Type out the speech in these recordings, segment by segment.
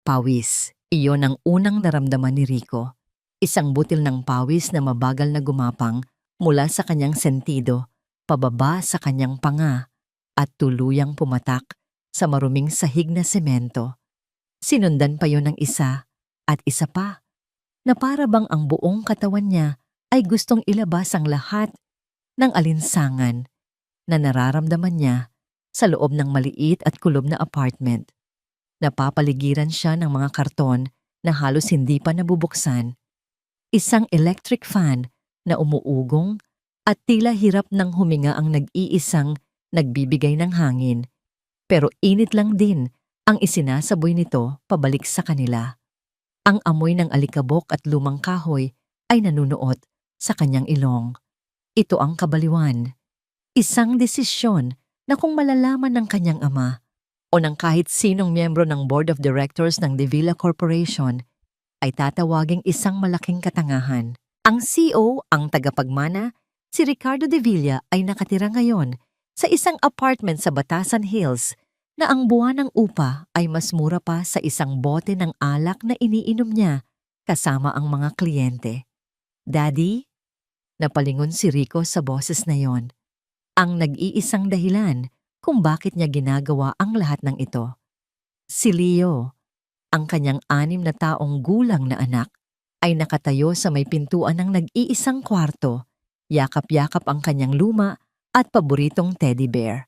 Pawis. Iyon ang unang naramdaman ni Rico. Isang butil ng pawis na mabagal na gumapang mula sa kanyang sentido, pababa sa kanyang panga, at tuluyang pumatak sa maruming sahig na semento. Sinundan pa yon ng isa at isa pa, na para bang ang buong katawan niya ay gustong ilabas ang lahat ng alinsangan na nararamdaman niya sa loob ng maliit at kulob na apartment. Napapaligiran siya ng mga karton na halos hindi pa nabubuksan, isang electric fan na umuugong at tila hirap ng huminga ang nag-iisang nagbibigay ng hangin, pero init lang din ang isinasaboy nito pabalik sa kanila. Ang amoy ng alikabok at lumang kahoy ay nanunuot sa kanyang ilong. Ito ang kabaliwan. Isang desisyon na kung malalaman ng kanyang ama o ng kahit sinong miyembro ng Board of Directors ng De Villa Corporation ay tatawaging isang malaking katangahan. Ang CEO, ang tagapagmana, si Ricardo De Villa ay nakatira ngayon sa isang apartment sa Batasan Hills na ang buwan ng upa ay mas mura pa sa isang bote ng alak na iniinom niya kasama ang mga kliyente. Daddy? Napalingon si Rico sa boses na yon. Ang nag-iisang dahilan kung bakit niya ginagawa ang lahat ng ito. Si Leo, ang kanyang 6 na taong gulang na anak, ay nakatayo sa may pintuan ng nag-iisang kwarto, yakap-yakap ang kanyang luma at paboritong teddy bear.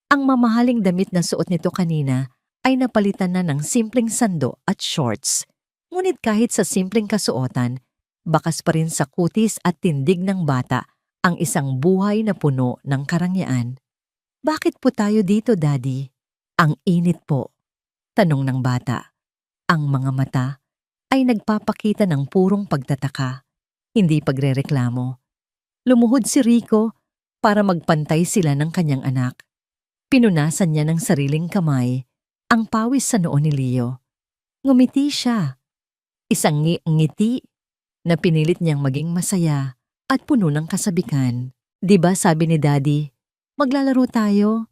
Ang mamahaling damit na suot nito kanina ay napalitan na ng simpleng sando at shorts. Ngunit kahit sa simpleng kasuotan, bakas pa rin sa kutis at tindig ng bata ang isang buhay na puno ng karangyaan. Bakit po tayo dito, Daddy? Ang init po, tanong ng bata. Ang mga mata ay nagpapakita ng purong pagtataka, hindi pagrereklamo. Lumuhod si Rico para magpantay sila ng kanyang anak. Pinunasan niya ng sariling kamay ang pawis sa noo ni Leo. Ngumiti siya. Isang ngiti na pinilit niyang maging masaya at puno ng kasabikan. Diba sabi ni Daddy, maglalaro tayo?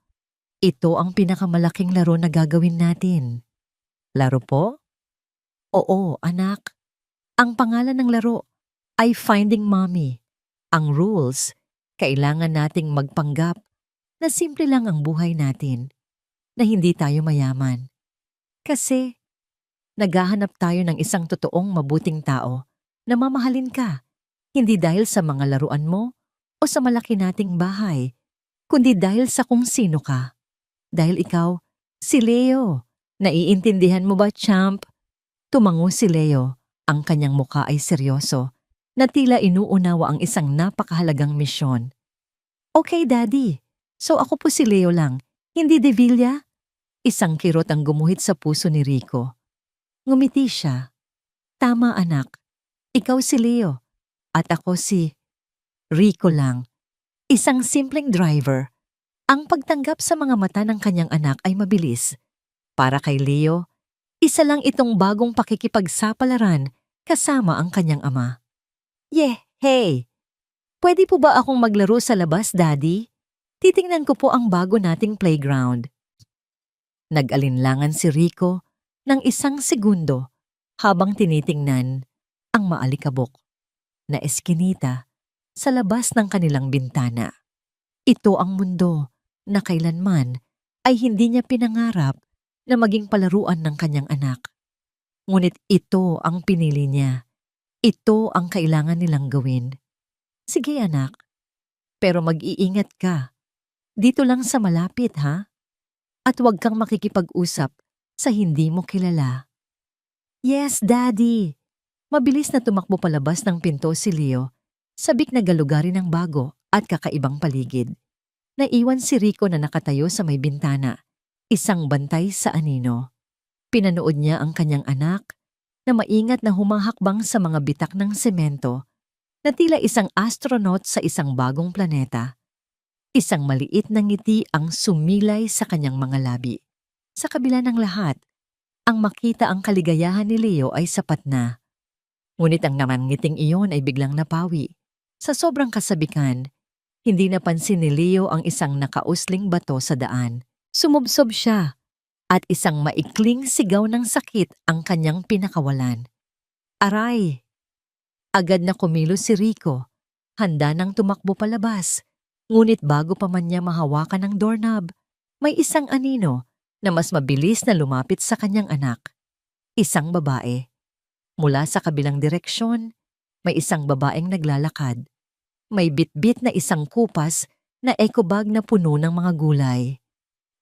Ito ang pinakamalaking laro na gagawin natin. Laro po? Oo, anak. Ang pangalan ng laro ay Finding Mommy. Ang rules, kailangan nating magpanggap na simple lang ang buhay natin, na hindi tayo mayaman. Kasi, naghahanap tayo ng isang totoong mabuting tao na mamahalin ka, hindi dahil sa mga laruan mo o sa malaki nating bahay, kundi dahil sa kung sino ka. Dahil ikaw, si Leo. Naiintindihan mo ba, champ? Tumango si Leo, ang kanyang muka ay seryoso, na tila inuunawa ang isang napakahalagang misyon. Okay, Daddy. So ako po si Leo lang, hindi De Villa? Isang kirot ang gumuhit sa puso ni Rico. Ngumiti siya. Tama, anak. Ikaw si Leo at ako si Rico lang. Isang simpleng driver. Ang pagtanggap sa mga mata ng kanyang anak ay mabilis. Para kay Leo, isa lang itong bagong pakikipagsapalaran kasama ang kanyang ama. Hey! Pwede po ba akong maglaro sa labas, Daddy? Titingnan ko po ang bago nating playground. Nag-alinlangan si Rico ng isang segundo habang tinitingnan ang maalikabok na eskinita sa labas ng kanilang bintana. Ito ang mundo na kailanman ay hindi niya pinangarap na maging palaruan ng kanyang anak. Ngunit ito ang pinili niya. Ito ang kailangan nilang gawin. Sige, anak, pero mag-iingat ka. Dito lang sa malapit, ha? At huwag kang makikipag-usap sa hindi mo kilala. Yes, Daddy. Mabilis na tumakbo palabas ng pinto si Leo, sabik na galugarin ng bago at kakaibang paligid. Naiwan si Rico na nakatayo sa may bintana, isang bantay sa anino. Pinanood niya ang kanyang anak na maingat na humahakbang sa mga bitak ng semento na tila isang astronaut sa isang bagong planeta. Isang maliit na ngiti ang sumilay sa kanyang mga labi. Sa kabila ng lahat, ang makita ang kaligayahan ni Leo ay sapat na. Ngunit ang namangiting iyon ay biglang napawi. Sa sobrang kasabikan, hindi napansin ni Leo ang isang nakausling bato sa daan. Sumubsob siya at isang maikling sigaw ng sakit ang kanyang pinakawalan. Aray! Agad na kumilos si Rico, handa nang tumakbo palabas. Ngunit bago pa man niya mahawakan ang doorknob, may isang anino na mas mabilis na lumapit sa kanyang anak. Isang babae. Mula sa kabilang direksyon, may isang babaeng naglalakad. May bitbit na isang kupas na eco bag na puno ng mga gulay.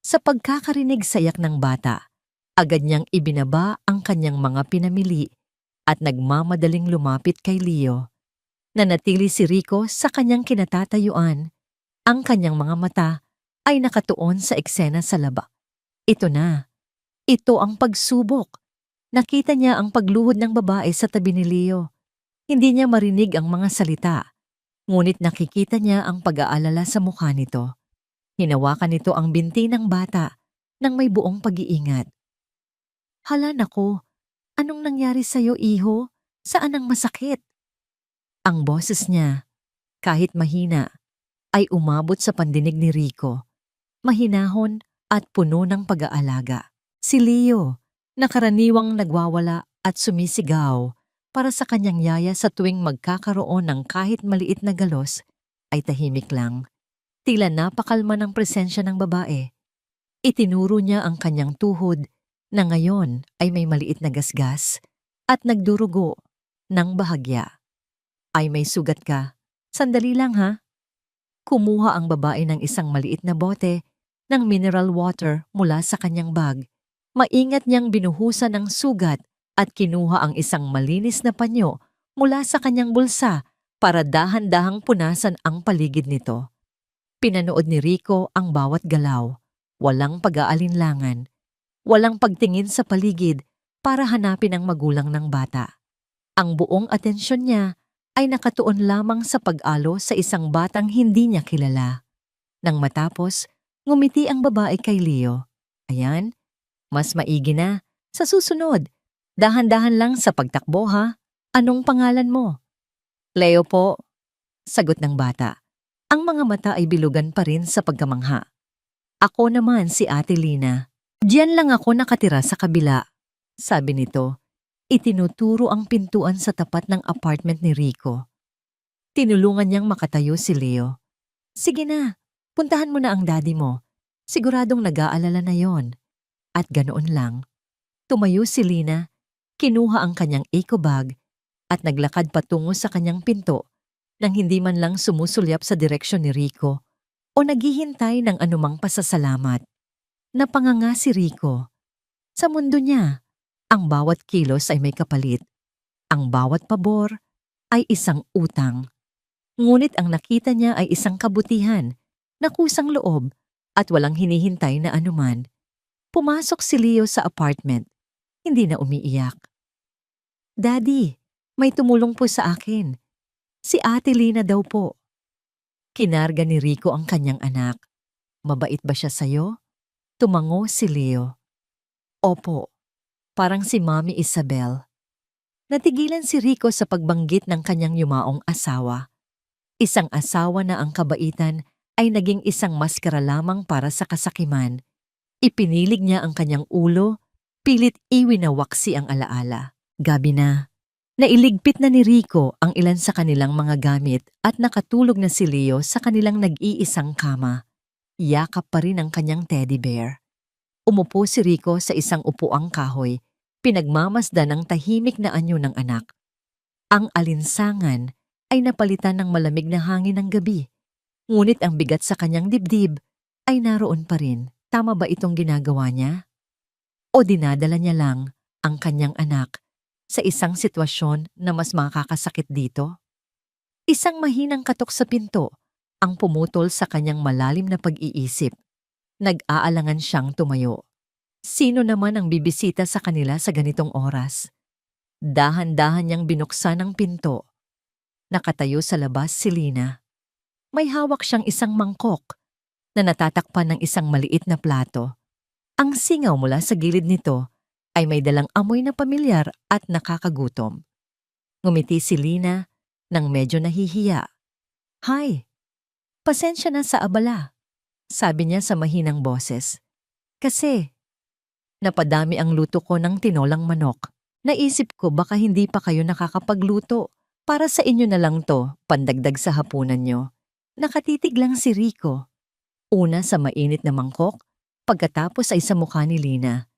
Sa pagkakarinig sa iyak ng bata, agad niyang ibinaba ang kanyang mga pinamili at nagmamadaling lumapit kay Leo. Nanatili si Rico sa kanyang kinatatayuan. Ang kanyang mga mata ay nakatuon sa eksena sa laba. Ito na. Ito ang pagsubok. Nakita niya ang pagluhod ng babae sa tabi ni Leo. Hindi niya marinig ang mga salita, ngunit nakikita niya ang pag-aalala sa mukha nito. Hinawakan nito ang binti ng bata nang may buong pag-iingat. Hala nako, anong nangyari sa'yo, iho? Saan ang masakit? Ang boses niya, kahit mahina, ay umabot sa pandinig ni Rico. Mahinahon at puno ng pag-aalaga. Si Leo, na karaniwang nagwawala at sumisigaw para sa kanyang yaya sa tuwing magkakaroon ng kahit maliit na galos, ay tahimik lang. Tila napakalma ng presensya ng babae. Itinuro niya ang kanyang tuhod na ngayon ay may maliit na gasgas at nagdurugo ng bahagya. Ay may sugat ka. Sandali lang ha. Kumuha ang babae ng isang maliit na bote ng mineral water mula sa kanyang bag. Maingat niyang binuhusan ang sugat at kinuha ang isang malinis na panyo mula sa kanyang bulsa para dahan-dahang punasan ang paligid nito. Pinanood ni Rico ang bawat galaw. Walang pag-aalinlangan. Walang pagtingin sa paligid para hanapin ang magulang ng bata. Ang buong atensyon niya ay nakatuon lamang sa pag-alo sa isang batang hindi niya kilala. Nang matapos, ngumiti ang babae kay Leo. Ayan, mas maigi na. Sa susunod, dahan-dahan lang sa pagtakbo ha. Anong pangalan mo? Leo po, sagot ng bata. Ang mga mata ay bilugan pa rin sa pagkamangha. Ako naman si Ate Lina. Diyan lang ako nakatira sa kabila, sabi nito. Itinuturo ang pintuan sa tapat ng apartment ni Rico. Tinulungan niyang makatayo si Leo. Sige na, puntahan mo na ang daddy mo. Siguradong nag-aalala na yon. At ganoon lang. Tumayo si Lina, kinuha ang kanyang eco bag at naglakad patungo sa kanyang pinto nang hindi man lang sumusulyap sa direksyon ni Rico o naghihintay ng anumang pasasalamat. Napanganga si Rico. Sa mundo niya, ang bawat kilos ay may kapalit. Ang bawat pabor ay isang utang. Ngunit ang nakita niya ay isang kabutihan na kusang loob at walang hinihintay na anuman. Pumasok si Leo sa apartment. Hindi na umiiyak. Daddy, may tumulong po sa akin. Si Ate Lina daw po. Kinarga ni Rico ang kanyang anak. Mabait ba siya sa'yo? Tumango si Leo. Opo, parang si Mami Isabel. Natigilan si Rico sa pagbanggit ng kanyang yumaong asawa. Isang asawa na ang kabaitan ay naging isang maskara lamang para sa kasakiman. Ipinilig niya ang kanyang ulo, pilit iwinawaksi ang alaala. Gabi na. Nailigpit na ni Rico ang ilan sa kanilang mga gamit at nakatulog na si Leo sa kanilang nag-iisang kama. Yakap pa rin ang kanyang teddy bear. Umupo si Rico sa isang upuang kahoy, pinagmamasdan ng tahimik na anyo ng anak. Ang alinsangan ay napalitan ng malamig na hangin ng gabi, ngunit ang bigat sa kanyang dibdib ay naroon pa rin. Tama ba itong ginagawa niya? O dinadala niya lang ang kanyang anak sa isang sitwasyon na mas makakasakit dito? Isang mahinang katok sa pinto ang pumutol sa kanyang malalim na pag-iisip. Nag-aalangan siyang tumayo. Sino naman ang bibisita sa kanila sa ganitong oras? Dahan-dahan niyang binuksan ang pinto. Nakatayo sa labas si Lina. May hawak siyang isang mangkok na natatakpan ng isang maliit na plato. Ang singaw mula sa gilid nito ay may dalang amoy na pamilyar at nakakagutom. Ngumiti si Lina nang medyo nahihiya. Hi, pasensya na sa abala, sabi niya sa mahinang boses. Kasi Napadami ang luto ko ng tinolang manok. Naisip ko baka hindi pa kayo nakakapagluto. Para sa inyo na lang to, pandagdag sa hapunan nyo. Nakatitig lang si Rico. Una sa mainit na mangkok, pagkatapos ay sa mukha ni Lina.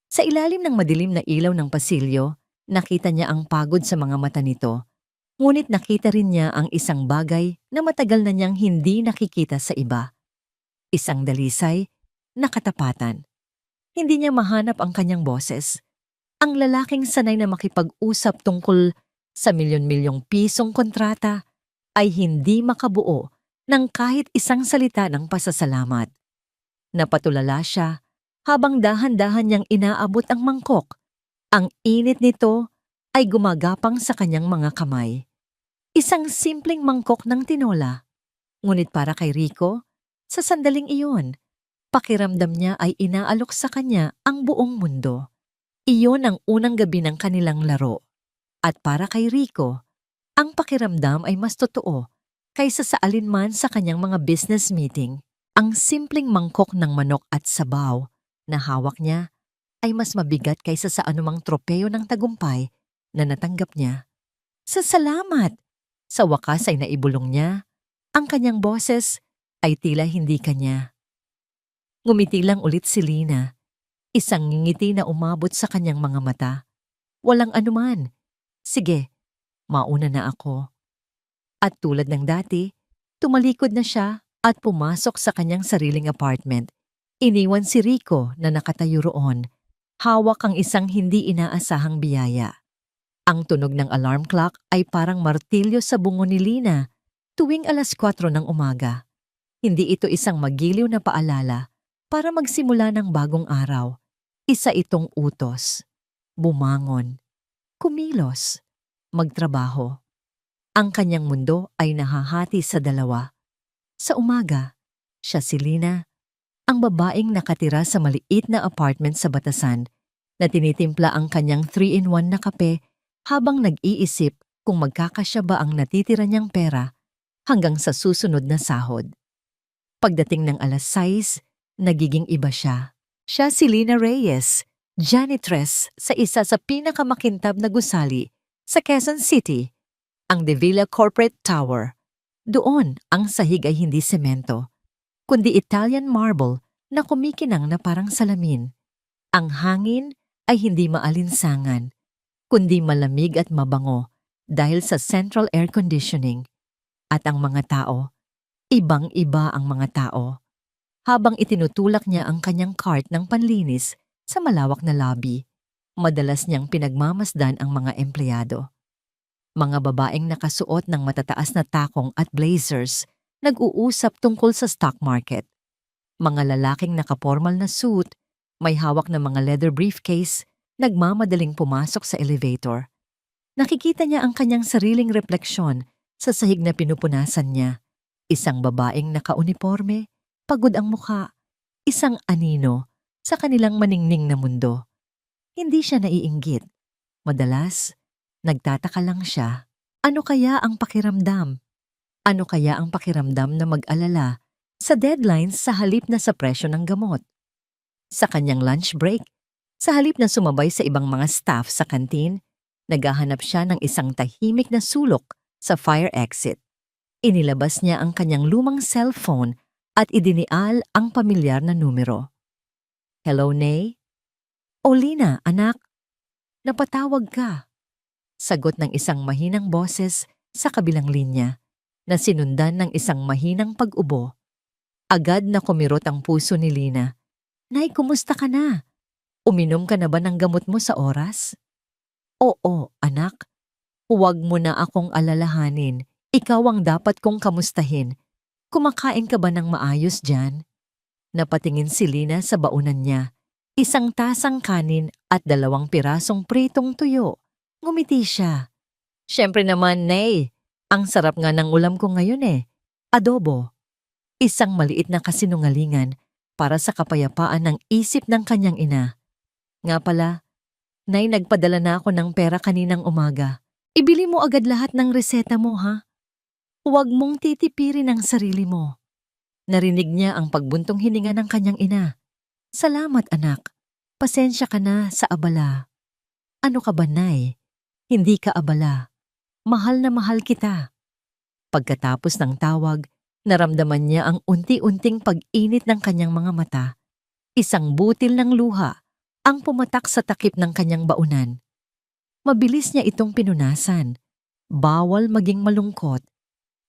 Sa ilalim ng madilim na ilaw ng pasilyo, nakita niya ang pagod sa mga mata nito. Ngunit nakita rin niya ang isang bagay na matagal na niyang hindi nakikita sa iba. Isang dalisay na katapatan. Hindi niya mahanap ang kanyang boses. Ang lalaking sanay na makipag-usap tungkol sa milyon-milyong pisong kontrata ay hindi makabuo ng kahit isang salita ng pasasalamat. Napatulala siya habang dahan-dahan niyang inaabot ang mangkok. Ang init nito ay gumagapang sa kanyang mga kamay. Isang simpleng mangkok ng tinola. Ngunit para kay Rico, sa sandaling iyon, pakiramdam niya ay inaalok sa kanya ang buong mundo. Iyon ang unang gabi ng kanilang laro. At para kay Rico, ang pakiramdam ay mas totoo kaysa sa alinman sa kanyang mga business meeting. Ang simpleng mangkok ng manok at sabaw na hawak niya ay mas mabigat kaysa sa anumang tropeyo ng tagumpay na natanggap niya. Sa salamat! Sa wakas ay naibulong niya. Ang kanyang boses ay tila hindi kanya. Ngumiti lang ulit si Lina. Isang ngiti na umabot sa kanyang mga mata. Walang anuman. Sige, mauna na ako. At tulad ng dati, tumalikod na siya at pumasok sa kanyang sariling apartment. Iniwan si Rico na nakatayo roon. Hawak ang isang hindi inaasahang biyaya. Ang tunog ng alarm clock ay parang martilyo sa bungo ni Lina tuwing 4:00 ng umaga. Hindi ito isang magiliw na paalala para magsimula ng bagong araw. Isa itong utos. Bumangon. Kumilos. Magtrabaho. Ang kanyang mundo ay nahahati sa dalawa. Sa umaga, siya si Lina, ang babaeng nakatira sa maliit na apartment sa Batasan na tinitimpla ang kanyang 3-in-1 na kape habang nag-iisip kung magkakasya ba ang natitira niyang pera hanggang sa susunod na sahod. Pagdating ng 6:00, nagiging iba siya. Siya si Lina Reyes, janitress sa isa sa pinakamakintab na gusali sa Quezon City, ang De Villa Corporate Tower. Doon, ang sahig ay hindi semento, kundi Italian marble na kumikinang na parang salamin. Ang hangin ay hindi maalinsangan, kundi malamig at mabango dahil sa central air conditioning. At ang mga tao, ibang-iba ang mga tao. Habang itinutulak niya ang kanyang cart ng panlinis sa malawak na lobby, madalas niyang pinagmamasdan ang mga empleyado. Mga babaeng nakasuot ng matataas na takong at blazers, nag-uusap tungkol sa stock market. Mga lalaking nakapormal na suit, may hawak na mga leather briefcase, nagmamadaling pumasok sa elevator. Nakikita niya ang kanyang sariling refleksyon sa sahig na pinupunasan niya. Isang babaeng nakauniporme, pagod ang mukha, isang anino sa kanilang maningning na mundo. Hindi siya naiinggit. Madalas, nagtataka lang siya. Ano kaya ang pakiramdam? Ano kaya ang pakiramdam na mag-alala sa deadlines sa halip na sa presyo ng gamot? Sa kanyang lunch break, sa halip na sumabay sa ibang mga staff sa kantin, naghahanap siya ng isang tahimik na sulok sa fire exit. Inilabas niya ang kanyang lumang cellphone at idinial ang pamilyar na numero. Hello, Nay? O Lina, anak. Napatawag ka. Sagot ng isang mahinang boses sa kabilang linya na sinundan ng isang mahinang pag-ubo. Agad na kumirot ang puso ni Lina. Nay, kumusta ka na? Uminom ka na ba ng gamot mo sa oras? Oo, anak. Huwag mo na akong alalahanin. Ikaw ang dapat kong kamustahin. Kumakain ka ba ng maayos dyan? Napatingin si Lina sa baunan niya. Isang tasang kanin at 2 pirasong pritong tuyo. Ngumiti siya. Siyempre naman, Nay. Ang sarap nga ng ulam ko ngayon eh. Adobo. Isang maliit na kasinungalingan para sa kapayapaan ng isip ng kanyang ina. Nga pala, Nay, nagpadala na ako ng pera kaninang umaga. Ibili mo agad lahat ng reseta mo, ha? Huwag mong titipirin ang sarili mo. Narinig niya ang pagbuntong hininga ng kanyang ina. Salamat, anak. Pasensya ka na sa abala. Ano ka ba, Nay? Hindi ka abala. Mahal na mahal kita. Pagkatapos ng tawag, naramdaman niya ang unti-unting pag-init ng kanyang mga mata. Isang butil ng luha ang pumatak sa takip ng kanyang baunan. Mabilis niya itong pinunasan. Bawal maging malungkot.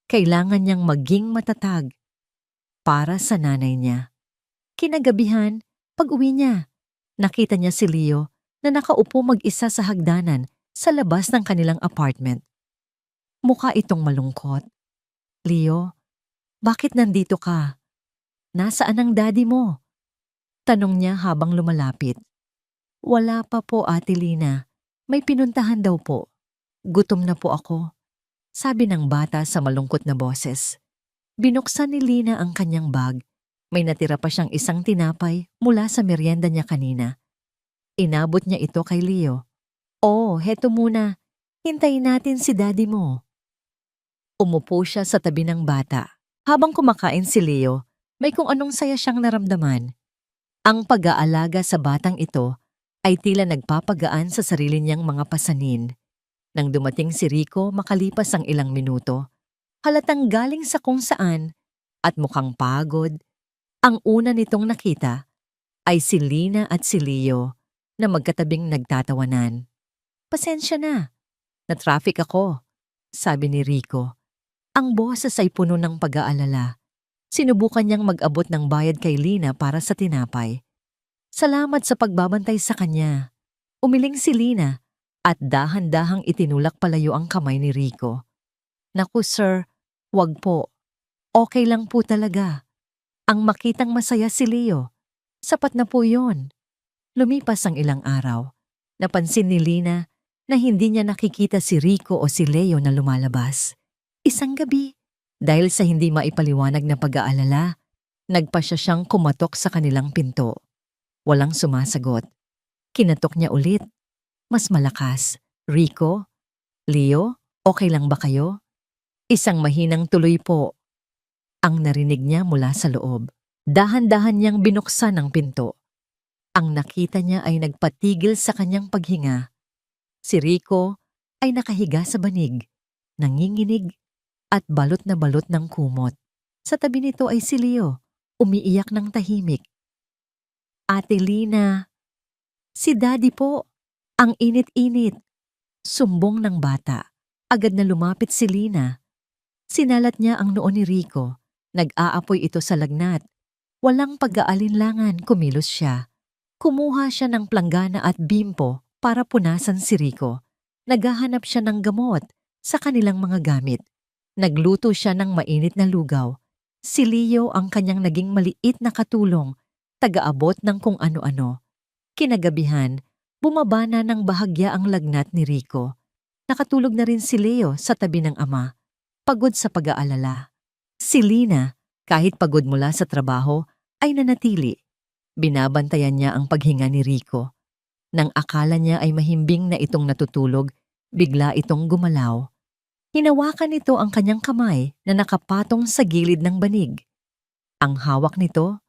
Kailangan niyang maging matatag para sa nanay niya. Kinagabihan, pag-uwi niya, nakita niya si Leo na nakaupo mag-isa sa hagdanan sa labas ng kanilang apartment. Mukha itong malungkot. Leo, bakit nandito ka? Nasaan ang daddy mo? Tanong niya habang lumalapit. Wala pa po, Ate Lina. May pinuntahan daw po. Gutom na po ako. Sabi ng bata sa malungkot na boses. Binuksan ni Lina ang kanyang bag. May natira pa siyang isang tinapay mula sa merienda niya kanina. Inabot niya ito kay Leo. Oh, heto muna. Hintayin natin si daddy mo. Umupo siya sa tabi ng bata. Habang kumakain si Leo, may kung anong saya siyang naramdaman. Ang pag-aalaga sa batang ito ay tila nagpapagaan sa sarili niyang mga pasanin. Nang dumating si Rico makalipas ang ilang minuto, halatang galing sa kung saan at mukhang pagod, ang una nitong nakita ay si Lina at si Leo na magkatabing nagtatawanan. Pasensya na, na-traffic ako, sabi ni Rico. Ang boses ay puno ng pag-aalala. Sinubukan niyang mag-abot ng bayad kay Lina para sa tinapay. Salamat sa pagbabantay sa kanya. Umiling si Lina at dahan-dahang itinulak palayo ang kamay ni Rico. Naku sir, wag po. Okay lang po talaga. Ang makitang masaya si Leo. Sapat na po yon. Lumipas ang ilang araw. Napansin ni Lina na hindi niya nakikita si Rico o si Leo na lumalabas. Isang gabi, dahil sa hindi maipaliwanag na pag-aalala, nagpa siyang kumatok sa kanilang pinto. Walang sumasagot. Kinatok niya ulit. Mas malakas. Rico? Leo? Okay lang ba kayo? Isang mahinang tuloy po. Ang narinig niya mula sa loob. Dahan-dahan niyang binuksan ang pinto. Ang nakita niya ay nagpatigil sa kanyang paghinga. Si Rico ay nakahiga sa banig, nanginginig at balot na balot ng kumot. Sa tabi nito ay si Leo, umiiyak ng tahimik. Ate Lina, si Daddy po, ang init-init. Sumbong ng bata. Agad na lumapit si Lina. Sinalat niya ang noo ni Rico. Nag-aapoy ito sa lagnat. Walang pag-aalinlangan, kumilos siya. Kumuha siya ng planggana at bimpo para punasan si Rico. Naghahanap siya ng gamot sa kanilang mga gamit. Nagluto siya ng mainit na lugaw. Si Leo ang kanyang naging maliit na katulong, taga-abot ng kung ano-ano. Kinagabihan, bumaba na ng bahagya ang lagnat ni Rico. Nakatulog na rin si Leo sa tabi ng ama, pagod sa pag-aalala. Si Lina, kahit pagod mula sa trabaho, ay nanatili. Binabantayan niya ang paghinga ni Rico. Nang akala niya ay mahimbing na itong natutulog, bigla itong gumalaw. Hinawakan nito ang kanyang kamay na nakapatong sa gilid ng banig. Ang hawak nito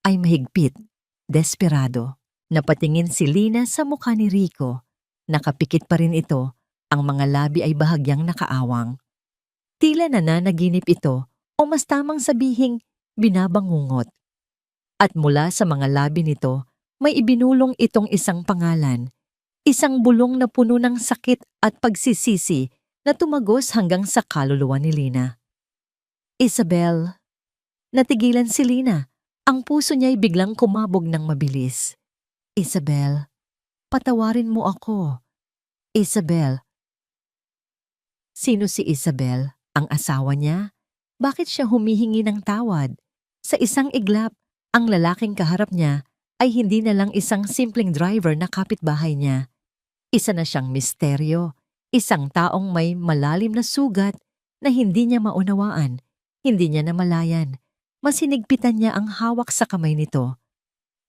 ay mahigpit, desperado. Napatingin si Lina sa mukha ni Rico. Nakapikit pa rin ito, ang mga labi ay bahagyang nakaawang. Tila nananaginip ito o mas tamang sabihing binabangungot. At mula sa mga labi nito, may ibinulong itong isang pangalan. Isang bulong na puno ng sakit at pagsisisi na tumagos hanggang sa kaluluwa ni Lina. Isabel. Natigilan si Lina. Ang puso niya ay biglang kumabog ng mabilis. Isabel, patawarin mo ako. Isabel. Sino si Isabel? Ang asawa niya? Bakit siya humihingi ng tawad? Sa isang iglap, ang lalaking kaharap niya ay hindi na lang isang simpleng driver na kapitbahay niya. Isa na siyang misteryo, isang taong may malalim na sugat na hindi niya maunawaan, hindi niya namalayan. Mas hinigpitan niya ang hawak sa kamay nito,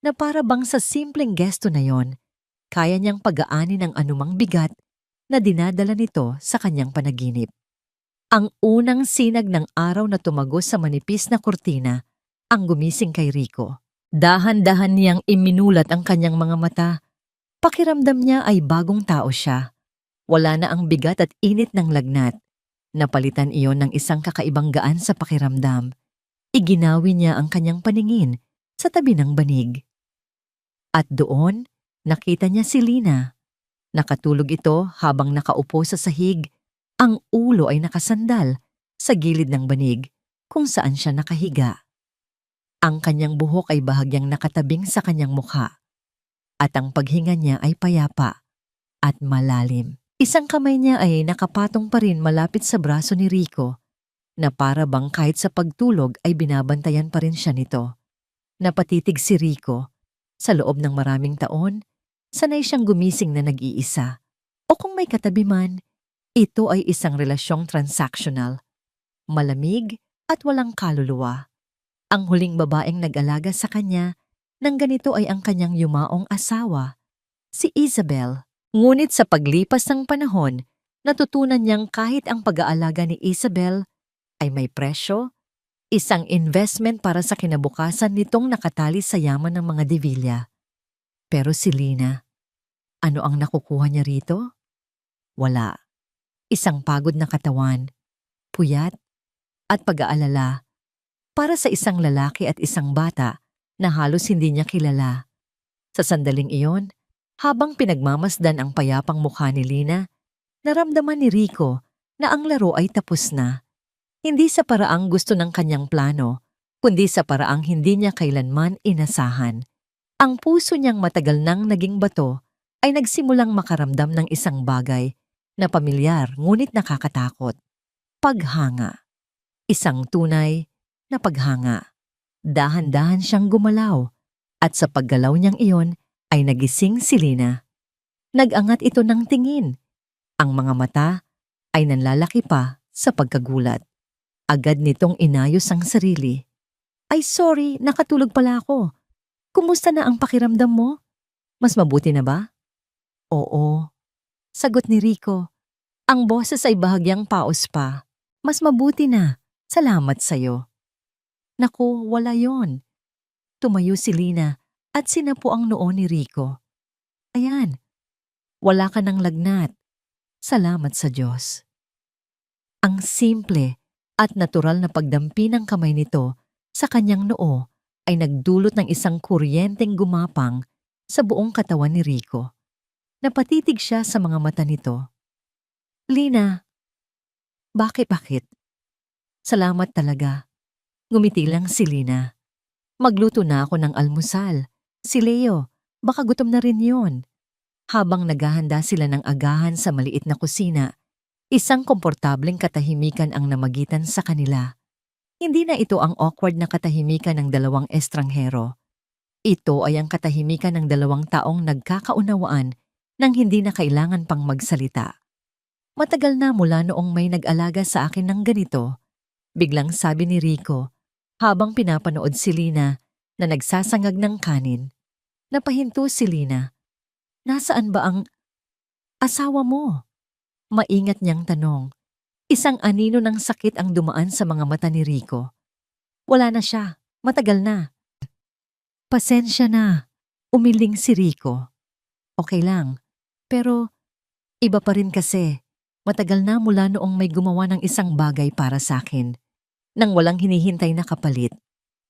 na para bang sa simpleng gesto na yon, kaya niyang pag-aani ng anumang bigat na dinadala nito sa kanyang panaginip. Ang unang sinag ng araw na tumagos sa manipis na kurtina ang gumising kay Rico. Dahan-dahan niyang iminulat ang kanyang mga mata. Pakiramdam niya ay bagong tao siya. Wala na ang bigat at init ng lagnat. Napalitan iyon ng isang kakaibang gaan sa pakiramdam. Iginawi niya ang kanyang paningin sa tabi ng banig. At doon, nakita niya si Lina. Nakatulog ito habang nakaupo sa sahig. Ang ulo ay nakasandal sa gilid ng banig kung saan siya nakahiga. Ang kanyang buhok ay bahagyang nakatabing sa kanyang mukha at ang paghinga niya ay payapa at malalim. Isang kamay niya ay nakapatong pa rin malapit sa braso ni Rico na para bang kahit sa pagtulog ay binabantayan pa rin siya nito. Napatitig si Rico. Sa loob ng maraming taon, sanay siyang gumising na nag-iisa. O kung may katabi man, ito ay isang relasyong transactional, malamig at walang kaluluwa. Ang huling babaeng nag-alaga sa kanya nang ganito ay ang kanyang yumaong asawa, si Isabel. Ngunit sa paglipas ng panahon, natutunan niyang kahit ang pag-aalaga ni Isabel ay may presyo, isang investment para sa kinabukasan nitong nakatali sa yaman ng mga Divilla. Pero si Lina, ano ang nakukuha niya rito? Wala. Isang pagod na katawan, puyat, at pag-aalala para sa isang lalaki at isang bata na halos hindi niya kilala. Sa sandaling iyon, habang pinagmamasdan ang payapang mukha ni Lina, naramdaman ni Rico na ang laro ay tapos na. Hindi sa paraang gusto ng kanyang plano, kundi sa paraang hindi niya kailanman inasahan. Ang puso niyang matagal nang naging bato ay nagsimulang makaramdam ng isang bagay na pamilyar ngunit nakakatakot. Paghanga. Isang tunay na paghanga. Dahan-dahan siyang gumalaw at sa paggalaw niyang iyon ay nagising si Lina. Nag-angat ito ng tingin. Ang mga mata ay nanlalaki pa sa pagkagulat. Agad nitong inayos ang sarili. Ay sorry, nakatulog pala ako. Kumusta na ang pakiramdam mo? Mas mabuti na ba? Oo, sagot ni Rico. Ang boses ay bahagyang paos pa. Mas mabuti na. Salamat sa'yo. Naku, wala yon. Tumayo si Lina at sinapo ang noo ni Rico. Ayan, wala ka ng lagnat. Salamat sa Diyos. Ang simple at natural na pagdampi ng kamay nito sa kanyang noo ay nagdulot ng isang kuryenteng gumapang sa buong katawan ni Rico. Napatitig siya sa mga mata nito. Lina, bakit? Salamat talaga. Ngumiti lang si Lina. Magluto na ako ng almusal. Si Leo, baka gutom na rin yon. Habang naghahanda sila ng agahan sa maliit na kusina, isang komportableng katahimikan ang namagitan sa kanila. Hindi na ito ang awkward na katahimikan ng dalawang estranghero. Ito ay ang katahimikan ng dalawang taong nagkakaunawaan nang hindi na kailangan pang magsalita. Matagal na mula noong may nag-alaga sa akin ng ganito, biglang sabi ni Rico habang pinapanood si Lina na nagsasangag ng kanin. Napahinto si Lina. Nasaan ba ang asawa mo? Maingat niyang tanong. Isang anino ng sakit ang dumaan sa mga mata ni Rico. Wala na siya. Matagal na. Pasensya na. Umiling si Rico. Okay lang. Pero iba pa rin kasi. Matagal na mula noong may gumawa ng isang bagay para sa akin. Nang walang hinihintay na kapalit.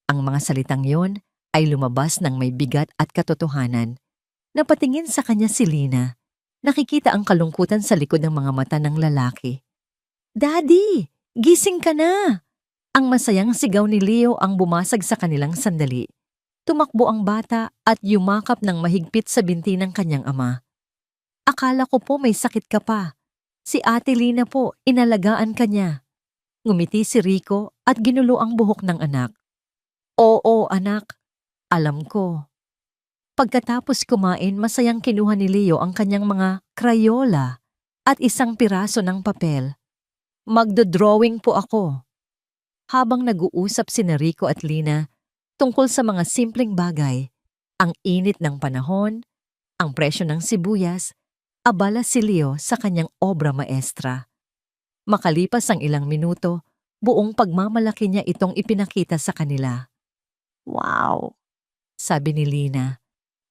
Ang mga salitang yon ay lumabas ng may bigat at katotohanan. Napatingin sa kanya si Lina. Nakikita ang kalungkutan sa likod ng mga mata ng lalaki. Daddy, gising ka na! Ang masayang sigaw ni Leo ang bumasag sa kanilang sandali. Tumakbo ang bata at yumakap ng mahigpit sa binti ng kanyang ama. Akala ko po may sakit ka pa. Si Ate Lina po, inalagaan ka niya. Ngumiti si Rico at ginulo ang buhok ng anak. Oo, anak. Alam ko. Pagkatapos kumain, masayang kinuha ni Leo ang kanyang mga Crayola at isang piraso ng papel. Magdo-drawing po ako. Habang nag-uusap si Rico at Lina tungkol sa mga simpleng bagay, ang init ng panahon, ang presyo ng sibuyas, abala si Leo sa kanyang obra maestra. Makalipas ang ilang minuto, buong pagmamalaki niya itong ipinakita sa kanila. Wow! sabi ni Lina.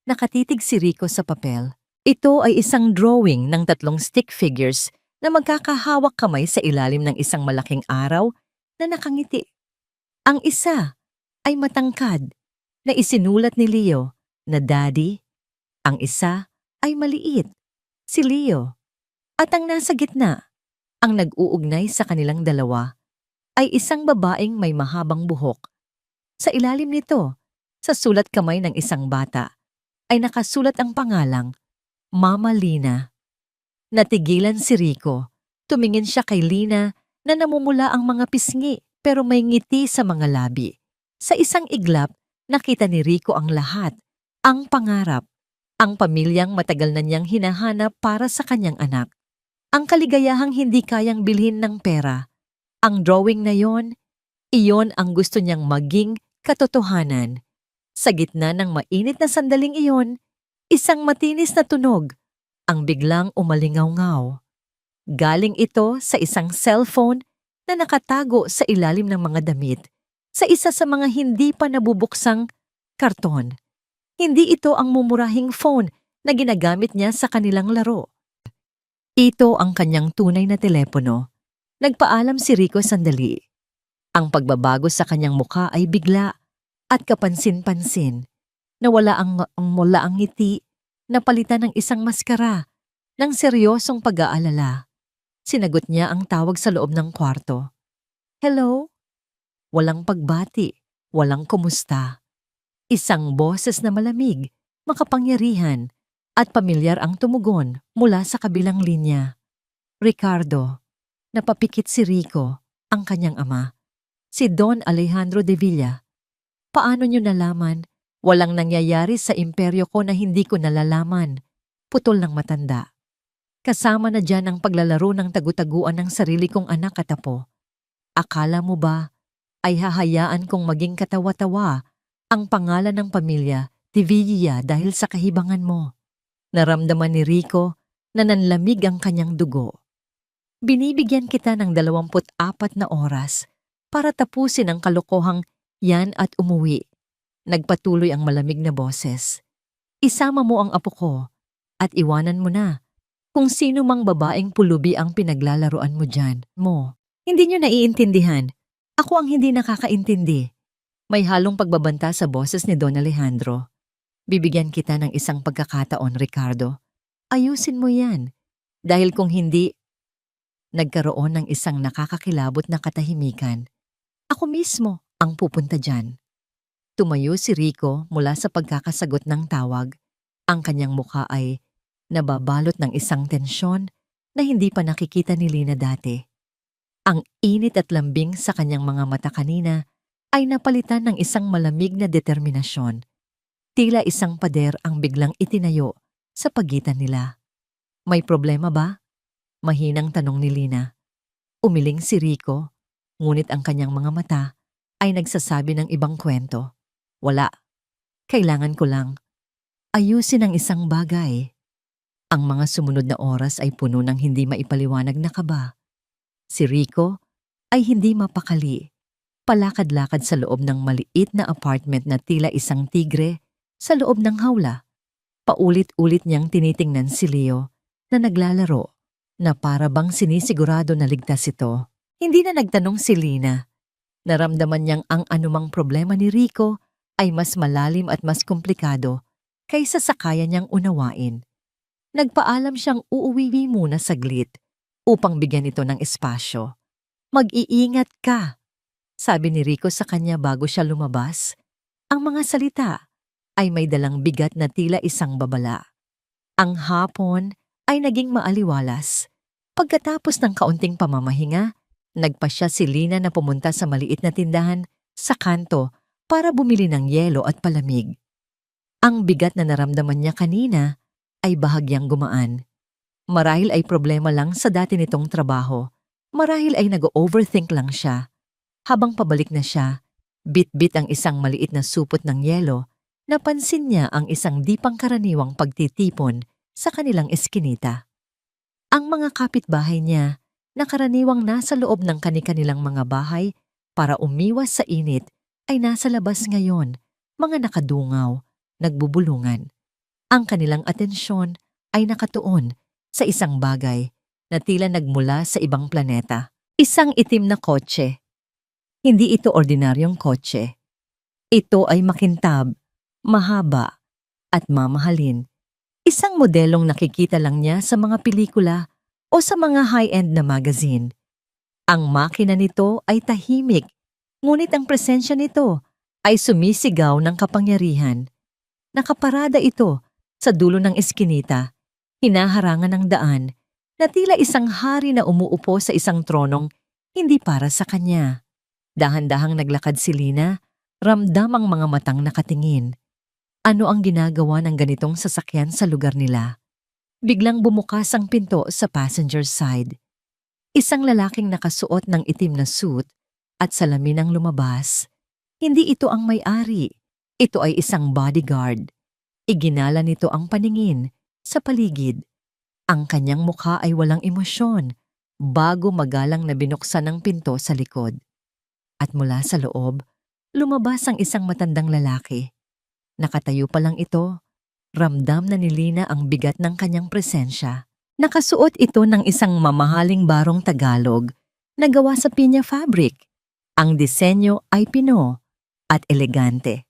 Nakatitig si Rico sa papel. Ito ay isang drawing ng 3 stick figures na magkakahawak kamay sa ilalim ng isang malaking araw na nakangiti. Ang isa ay matangkad na isinulat ni Leo na Daddy. Ang isa ay maliit, si Leo. At ang nasa gitna, ang nag-uugnay sa kanilang dalawa, ay isang babaeng may mahabang buhok. Sa ilalim nito, sa sulat kamay ng isang bata, ay nakasulat ang pangalang Mama Lina. Natigilan si Rico. Tumingin siya kay Lina na namumula ang mga pisngi pero may ngiti sa mga labi. Sa isang iglap, nakita ni Rico ang lahat, ang pangarap, ang pamilyang matagal na niyang hinahanap para sa kanyang anak. Ang kaligayahang hindi kayang bilhin ng pera. Ang drawing na iyon ang gusto niyang maging katotohanan. Sa gitna ng mainit na sandaling iyon, isang matinis na tunog ang biglang umalingaw-ngaw. Galing ito sa isang cellphone na nakatago sa ilalim ng mga damit, sa isa sa mga hindi pa nabubuksang karton. Hindi ito ang mumurahing phone na ginagamit niya sa kanilang laro. Ito ang kanyang tunay na telepono. Nagpaalam si Rico sandali. Ang pagbabago sa kanyang mukha ay bigla at kapansin-pansin. Nawala ang ngiti, napalitan ng isang maskara ng seryosong pag-aalala. Sinagot niya ang tawag sa loob ng kwarto. Hello? Walang pagbati, walang kumusta. Isang boses na malamig, makapangyarihan, at pamilyar ang tumugon mula sa kabilang linya. Ricardo. Napapikit si Rico, ang kanyang ama. Si Don Alejandro de Villa. Paano niyo nalaman? Walang nangyayari sa imperyo ko na hindi ko nalalaman. Putol ng matanda. Kasama na dyan ang paglalaro ng tagu-taguan ng sarili kong anak at apo. Akala mo ba ay hahayaan kong maging katawa-tawa ang pangalan ng pamilya, de Villa, dahil sa kahibangan mo? Naramdaman ni Rico na nanlamig ang kanyang dugo. Binibigyan kita ng 24 na oras para tapusin ang kalokohang yan at umuwi. Nagpatuloy ang malamig na boses. Isama mo ang apo ko at iwanan mo na kung sino mang babaeng pulubi ang pinaglalaruan mo dyan. Hindi nyo naiintindihan. Ako ang hindi nakakaintindi. May halong pagbabanta sa boses ni Don Alejandro. Bibigyan kita ng isang pagkakataon, Ricardo. Ayusin mo yan. Dahil kung hindi, nagkaroon ng isang nakakakilabot na katahimikan. Ako mismo ang pupunta dyan. Tumayo si Rico mula sa pagkakasagot ng tawag. Ang kanyang mukha ay nababalot ng isang tensyon na hindi pa nakikita ni Lina dati. Ang init at lambing sa kanyang mga mata kanina ay napalitan ng isang malamig na determinasyon. Tila isang pader ang biglang itinayo sa pagitan nila. May problema ba? Mahinang tanong ni Lina. Umiling si Rico, ngunit ang kanyang mga mata ay nagsasabi ng ibang kwento. Wala. Kailangan ko lang ayusin ang isang bagay. Ang mga sumunod na oras ay puno ng hindi maipaliwanag na kaba. Si Rico ay hindi mapakali. Palakad-lakad sa loob ng maliit na apartment na tila isang tigre sa loob ng hawla. Paulit-ulit niyang tinitingnan si Leo na naglalaro, na para bang sinisigurado na ligtas ito. Hindi na nagtanong si Lina. Naramdaman niyang ang anumang problema ni Rico ay mas malalim at mas komplikado kaysa sa kaya niyang unawain. Nagpaalam siyang uuwi muna saglit upang bigyan ito ng espasyo. Mag-iingat ka, sabi ni Rico sa kanya bago siya lumabas. Ang mga salita ay may dalang bigat na tila isang babala. Ang hapon ay naging maaliwalas. Pagkatapos ng kaunting pamamahinga, nagpasya si Lina na pumunta sa maliit na tindahan sa kanto para bumili ng yelo at palamig. Ang bigat na naramdaman niya kanina ay bahagyang gumaan. Marahil ay problema lang sa dati nitong trabaho. Marahil ay nag-overthink lang siya. Habang pabalik na siya, bit-bit ang isang maliit na supot ng yelo, napansin niya ang isang di pangkaraniwang pagtitipon sa kanilang eskinita. Ang mga kapitbahay niya na karaniwang nasa loob ng kani-kanilang mga bahay para umiwas sa init ay nasa labas ngayon mga nakadungaw, nagbubulungan. Ang kanilang atensyon ay nakatuon sa isang bagay na tila nagmula sa ibang planeta. Isang itim na kotse. Hindi ito ordinaryong kotse. Ito ay makintab, mahaba, at mamahalin. Isang modelong nakikita lang niya sa mga pelikula o sa mga high-end na magazine. Ang makina nito ay tahimik, ngunit ang presensya nito ay sumisigaw ng kapangyarihan. Nakaparada ito sa dulo ng eskinita, hinaharangan ng daan, na tila isang hari na umuupo sa isang tronong hindi para sa kanya. Dahan-dahang naglakad si Lina, ramdam ang mga matang nakatingin. Ano ang ginagawa ng ganitong sasakyan sa lugar nila? Biglang bumukas ang pinto sa passenger side. Isang lalaking nakasuot ng itim na suit at salamin ang lumabas. Hindi ito ang may-ari. Ito ay isang bodyguard. Iginala nito ang paningin sa paligid. Ang kanyang mukha ay walang emosyon bago magalang na binuksan ang pinto sa likod. At mula sa loob, lumabas ang isang matandang lalaki. Nakatayo pa lang ito, ramdam na ni Lina ang bigat ng kanyang presensya. Nakasuot ito ng isang mamahaling barong Tagalog na gawa sa pinya fabric. Ang disenyo ay pino at elegante.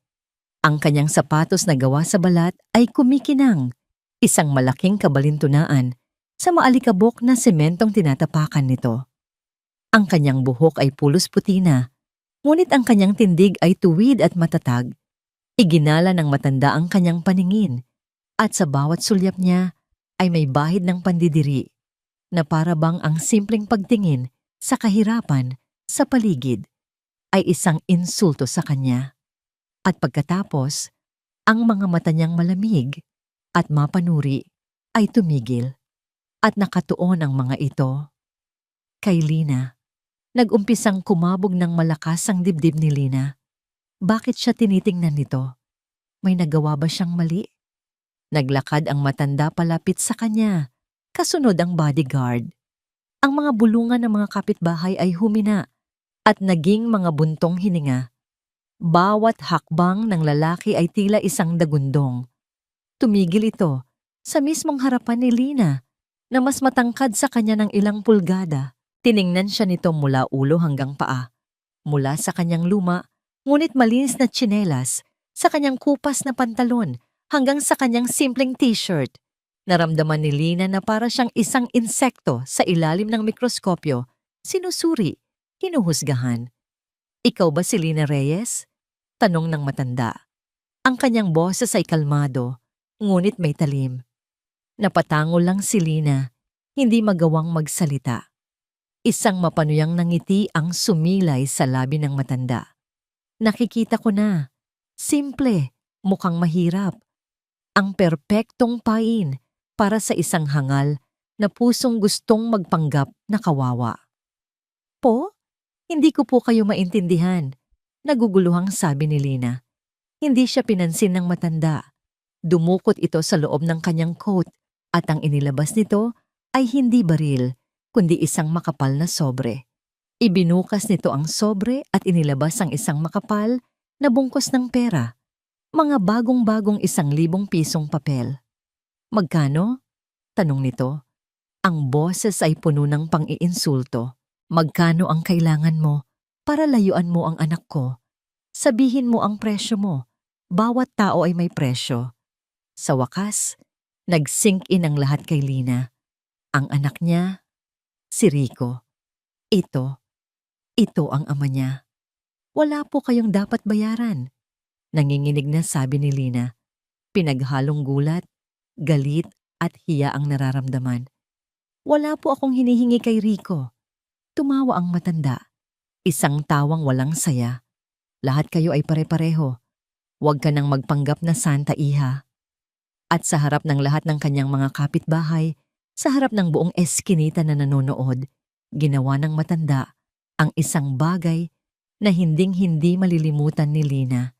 Ang kanyang sapatos na gawa sa balat ay kumikinang, isang malaking kabalintunaan sa maalikabok na sementong tinatapakan nito. Ang kanyang buhok ay pulos puti na, ngunit ang kanyang tindig ay tuwid at matatag. Iginala ng matanda ang kanyang paningin, at sa bawat sulyap niya ay may bahid ng pandidiri na para bang ang simpleng pagtingin sa kahirapan sa paligid ay isang insulto sa kanya. At pagkatapos, ang mga mata niyang malamig at mapanuri ay tumigil at nakatuon ang mga ito kay Lina. Nag-umpisang kumabog ng malakas ang dibdib ni Lina. Bakit siya tinitingnan nito? May nagawa ba siyang mali? Naglakad ang matanda palapit sa kanya, kasunod ang bodyguard. Ang mga bulungan ng mga kapitbahay ay humina at naging mga buntong hininga. Bawat hakbang ng lalaki ay tila isang dagundong. Tumigil ito sa mismong harapan ni Lina na mas matangkad sa kanya ng ilang pulgada. Tiningnan siya nito mula ulo hanggang paa. Mula sa kanyang luma, ngunit malinis na tsinelas, sa kanyang kupas na pantalon, hanggang sa kanyang simpleng t-shirt. Naramdaman ni Lina na para siyang isang insekto sa ilalim ng mikroskopyo, sinusuri, hinuhusgahan. Ikaw ba si Lina Reyes? Tanong ng matanda. Ang kanyang boses ay kalmado, ngunit may talim. Napatangol lang si Lina, hindi magawang magsalita. Isang mapanuyang ngiti ang sumilay sa labi ng matanda. Nakikita ko na. Simple, mukhang mahirap. Ang perpektong pain para sa isang hangal na pusong gustong magpanggap na kawawa. Po? Hindi ko po kayo maintindihan. Naguguluhang sabi ni Lina. Hindi siya pinansin ng matanda. Dumukot ito sa loob ng kanyang coat at ang inilabas nito ay hindi baril, kundi isang makapal na sobre. Ibinukas nito ang sobre at inilabas ang isang makapal na bungkos ng pera. Mga bagong-bagong 1,000 pisong papel. Magkano? Tanong nito. Ang boses ay puno ng pang-iinsulto. Magkano ang kailangan mo para layuan mo ang anak ko? Sabihin mo ang presyo mo. Bawat tao ay may presyo. Sa wakas, nag-sink in ang lahat kay Lina. Ang anak niya, si Rico. Ito ang ama niya. Wala po kayong dapat bayaran. Nanginginig na sabi ni Lina. Pinaghalong gulat, galit at hiya ang nararamdaman. Wala po akong hinihingi kay Rico. Tumawa ang matanda. Isang tawang walang saya. Lahat kayo ay pare-pareho. Huwag ka nang magpanggap na santa, iha. At sa harap ng lahat ng kanyang mga kapitbahay, sa harap ng buong eskinita na nanonood, ginawa ng matanda ang isang bagay na hinding-hindi malilimutan ni Lina.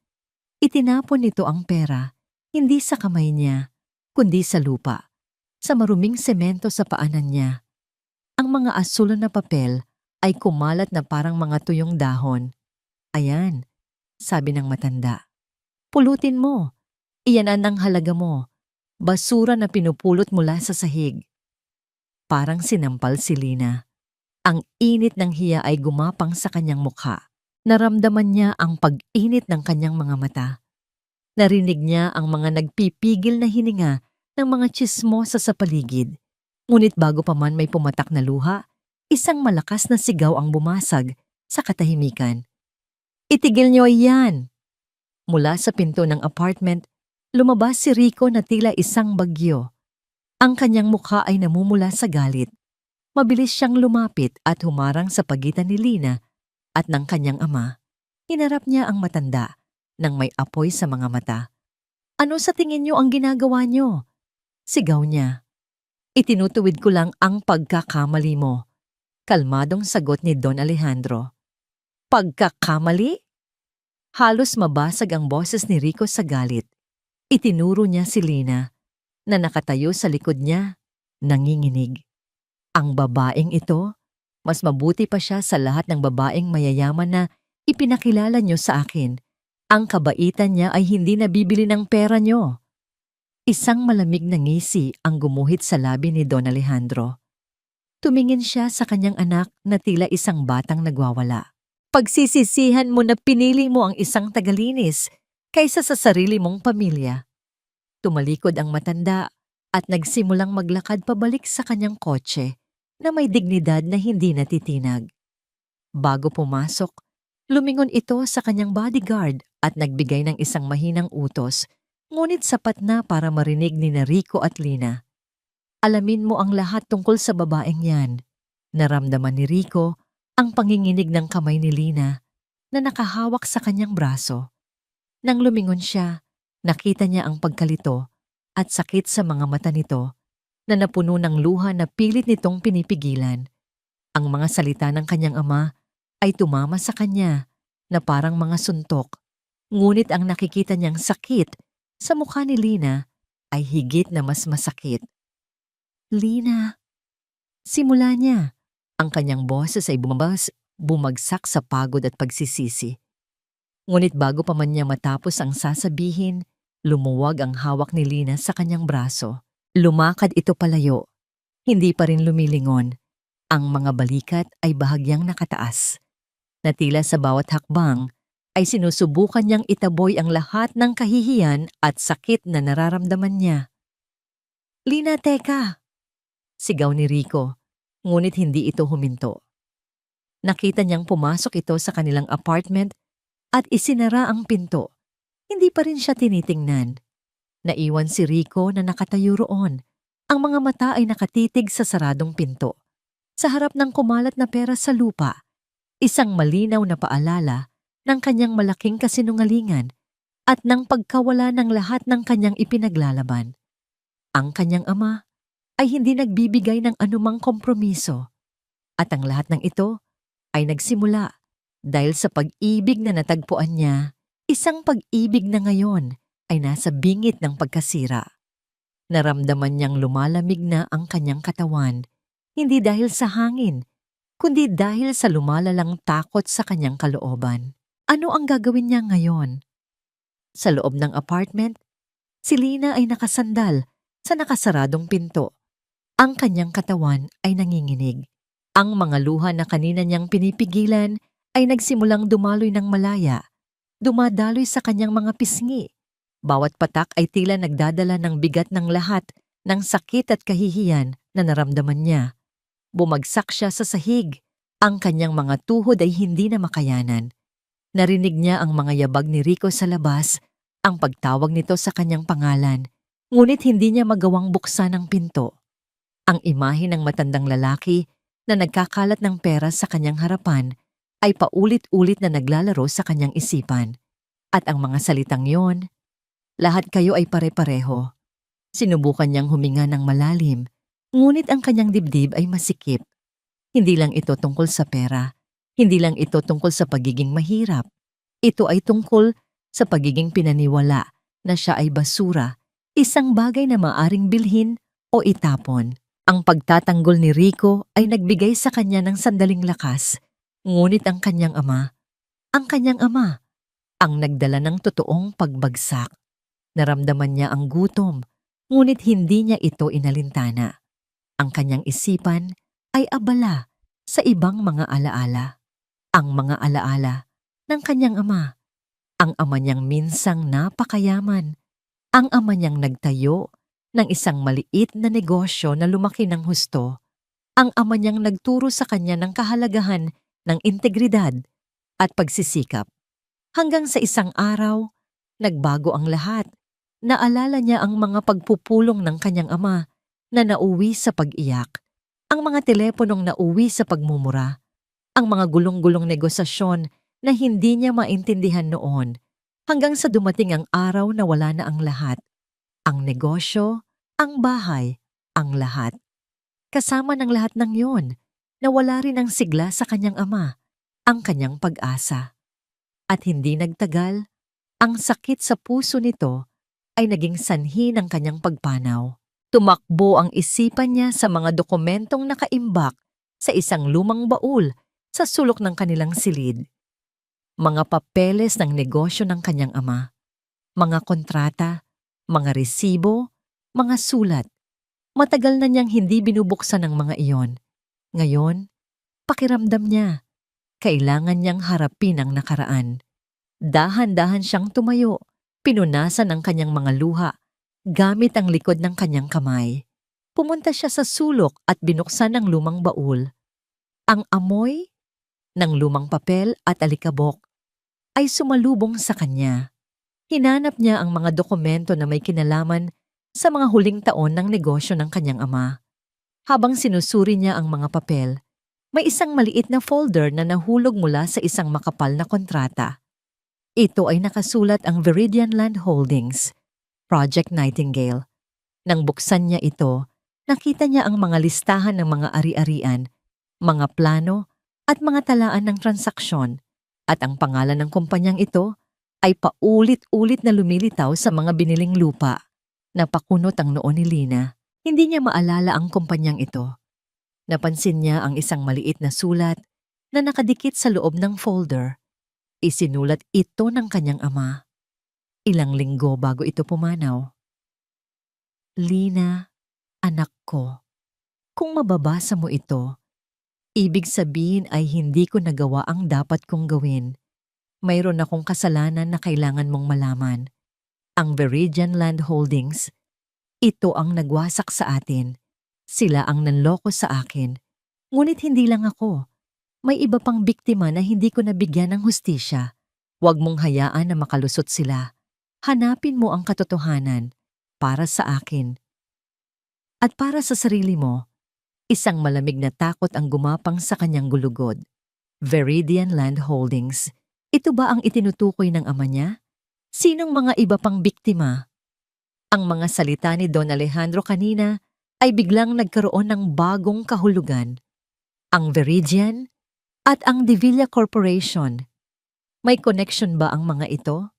Itinapon nito ang pera, hindi sa kamay niya, kundi sa lupa, sa maruming semento sa paanan niya. Ang mga asulon na papel ay kumalat na parang mga tuyong dahon. Ayan, sabi ng matanda. Pulutin mo. Iyanan ang halaga mo. Basura na pinupulot mula sa sahig. Parang sinampal si Lina. Ang init ng hiya ay gumapang sa kanyang mukha. Naramdaman niya ang pag-init ng kanyang mga mata. Narinig niya ang mga nagpipigil na hininga ng mga tsismosa sa paligid. Ngunit bago pa man may pumatak na luha, isang malakas na sigaw ang bumasag sa katahimikan. Itigil niyo iyan! Mula sa pinto ng apartment, lumabas si Rico na tila isang bagyo. Ang kanyang mukha ay namumula sa galit. Mabilis siyang lumapit at humarang sa pagitan ni Lina at ng kanyang ama. Hinarap niya ang matanda nang may apoy sa mga mata. Ano sa tingin niyo ang ginagawa niyo? Sigaw niya. Itinutuwid ko lang ang pagkakamali mo. Kalmadong sagot ni Don Alejandro. Pagkakamali? Halos mabasag ang boses ni Rico sa galit. Itinuro niya si Lina na nakatayo sa likod niya, nanginginig. Ang babaeng ito, mas mabuti pa siya sa lahat ng babaeng mayayaman na ipinakilala niyo sa akin. Ang kabaitan niya ay hindi nabibili ng pera niyo. Isang malamig na ngisi ang gumuhit sa labi ni Don Alejandro. Tumingin siya sa kanyang anak na tila isang batang nagwawala. Pagsisisihan mo na pinili mo ang isang tagalinis kaysa sa sarili mong pamilya. Tumalikod ang matanda at nagsimulang maglakad pabalik sa kanyang kotse na may dignidad na hindi natitinag. Bago pumasok, lumingon ito sa kanyang bodyguard at nagbigay ng isang mahinang utos, ngunit sapat na para marinig ni Rico at Lina. Alamin mo ang lahat tungkol sa babaeng yan. Naramdaman ni Rico ang panginginig ng kamay ni Lina na nakahawak sa kanyang braso. Nang lumingon siya, nakita niya ang pagkalito at sakit sa mga mata nito na napuno ng luha na pilit nitong pinipigilan. Ang mga salita ng kanyang ama ay tumama sa kanya na parang mga suntok, ngunit ang nakikita niyang sakit sa mukha ni Lina ay higit na mas masakit. Lina, simula niya. Ang kanyang boses ay bumagsak sa pagod at pagsisisi. Ngunit bago pa man niya matapos ang sasabihin, lumuwag ang hawak ni Lina sa kanyang braso. Lumakad ito palayo. Hindi pa rin lumilingon. Ang mga balikat ay bahagyang nakataas. Na tila sa bawat hakbang ay sinusubukan niyang itaboy ang lahat ng kahihiyan at sakit na nararamdaman niya. Lina, teka! Sigaw ni Rico, ngunit hindi ito huminto. Nakita niyang pumasok ito sa kanilang apartment at isinara ang pinto. Hindi pa rin siya tinitingnan. Naiwan si Rico na nakatayo roon. Ang mga mata ay nakatitig sa saradong pinto. Sa harap ng kumalat na pera sa lupa, isang malinaw na paalala ng kanyang malaking kasinungalingan at ng pagkawala ng lahat ng kanyang ipinaglalaban. Ang kanyang ama ay hindi nagbibigay ng anumang kompromiso. At ang lahat ng ito ay nagsimula dahil sa pag-ibig na natagpuan niya, isang pag-ibig na ngayon ay nasa bingit ng pagkasira. Naramdaman niyang lumalamig na ang kanyang katawan, hindi dahil sa hangin, kundi dahil sa lumalalang takot sa kanyang kalooban. Ano ang gagawin niya ngayon? Sa loob ng apartment, si Lina ay nakasandal sa nakasaradong pinto. Ang kanyang katawan ay nanginginig. Ang mga luha na kanina niyang pinipigilan ay nagsimulang dumaloy ng malaya, dumadaloy sa kanyang mga pisngi. Bawat patak ay tila nagdadala ng bigat ng lahat ng sakit at kahihiyan na naramdaman niya. Bumagsak siya sa sahig. Ang kanyang mga tuhod ay hindi na makayanan. Narinig niya ang mga yabag ni Rico sa labas, ang pagtawag nito sa kanyang pangalan, ngunit hindi niya magawang buksan ang pinto. Ang imahe ng matandang lalaki na nagkakalat ng pera sa kanyang harapan ay paulit-ulit na naglalaro sa kanyang isipan. At ang mga salitang yon, lahat kayo ay pare-pareho. Sinubukan niyang huminga ng malalim, ngunit ang kanyang dibdib ay masikip. Hindi lang ito tungkol sa pera, hindi lang ito tungkol sa pagiging mahirap. Ito ay tungkol sa pagiging pinaniwala na siya ay basura, isang bagay na maaring bilhin o itapon. Ang pagtatanggol ni Rico ay nagbigay sa kanya ng sandaling lakas, ngunit ang kanyang ama ang nagdala ng totoong pagbagsak. Naramdaman niya ang gutom, ngunit hindi niya ito inalintana. Ang kanyang isipan ay abala sa ibang mga alaala. Ang mga alaala ng kanyang ama. Ang ama niyang minsang napakayaman. Ang ama niyang nagtayo ng isang maliit na negosyo na lumaki ng husto. Ang ama niyang nagturo sa kanya ng kahalagahan ng integridad at pagsisikap. Hanggang sa isang araw, nagbago ang lahat. Naalala niya ang mga pagpupulong ng kanyang ama na nauwi sa pag-iyak, ang mga teleponong nauwi sa pagmumura, ang mga gulong-gulong negosasyon na hindi niya maintindihan noon, hanggang sa dumating ang araw na wala na ang lahat. Ang negosyo, ang bahay, ang lahat. Kasama ng lahat ng yon, nawala rin ang sigla sa kanyang ama, ang kanyang pag-asa. At hindi nagtagal, ang sakit sa puso nito ay naging sanhi ng kanyang pagpanaw. Tumakbo ang isipan niya sa mga dokumentong nakaimbak sa isang lumang baul sa sulok ng kanilang silid. Mga papeles ng negosyo ng kanyang ama, mga kontrata, mga resibo, mga sulat. Matagal na niyang hindi binubuksan ang mga iyon. Ngayon, pakiramdam niya, kailangan niyang harapin ang nakaraan. Dahan-dahan siyang tumayo, pinunasan ang kanyang mga luha, gamit ang likod ng kanyang kamay. Pumunta siya sa sulok at binuksan ang lumang baul. Ang amoy ng lumang papel at alikabok ay sumalubong sa kanya. Hinanap niya ang mga dokumento na may kinalaman sa mga huling taon ng negosyo ng kanyang ama. Habang sinusuri niya ang mga papel, may isang maliit na folder na nahulog mula sa isang makapal na kontrata. Ito ay nakasulat ang Viridian Land Holdings, Project Nightingale. Nang buksan niya ito, nakita niya ang mga listahan ng mga ari-arian, mga plano at mga talaan ng transaksyon, at ang pangalan ng kumpanyang ito ay paulit-ulit na lumilitaw sa mga biniling lupa. Napakunot ang noo ni Lina. Hindi niya maalala ang kumpanyang ito. Napansin niya ang isang maliit na sulat na nakadikit sa loob ng folder. Isinulat ito ng kanyang ama. Ilang linggo bago ito pumanaw. Lina, anak ko, kung mababasa mo ito, ibig sabihin ay hindi ko nagawa ang dapat kong gawin. Mayroon akong kasalanan na kailangan mong malaman. Ang Viridian Land Holdings, ito ang nagwasak sa atin. Sila ang nanloko sa akin. Ngunit hindi lang ako. May iba pang biktima na hindi ko nabigyan ng hustisya. Huwag mong hayaan na makalusot sila. Hanapin mo ang katotohanan para sa akin. At para sa sarili mo, isang malamig na takot ang gumapang sa kanyang gulugod. Viridian Land Holdings, ito ba ang itinutukoy ng ama niya? Sinong mga iba pang biktima? Ang mga salita ni Don Alejandro kanina ay biglang nagkaroon ng bagong kahulugan. Ang Viridian at ang Divilla Corporation. May connection ba ang mga ito?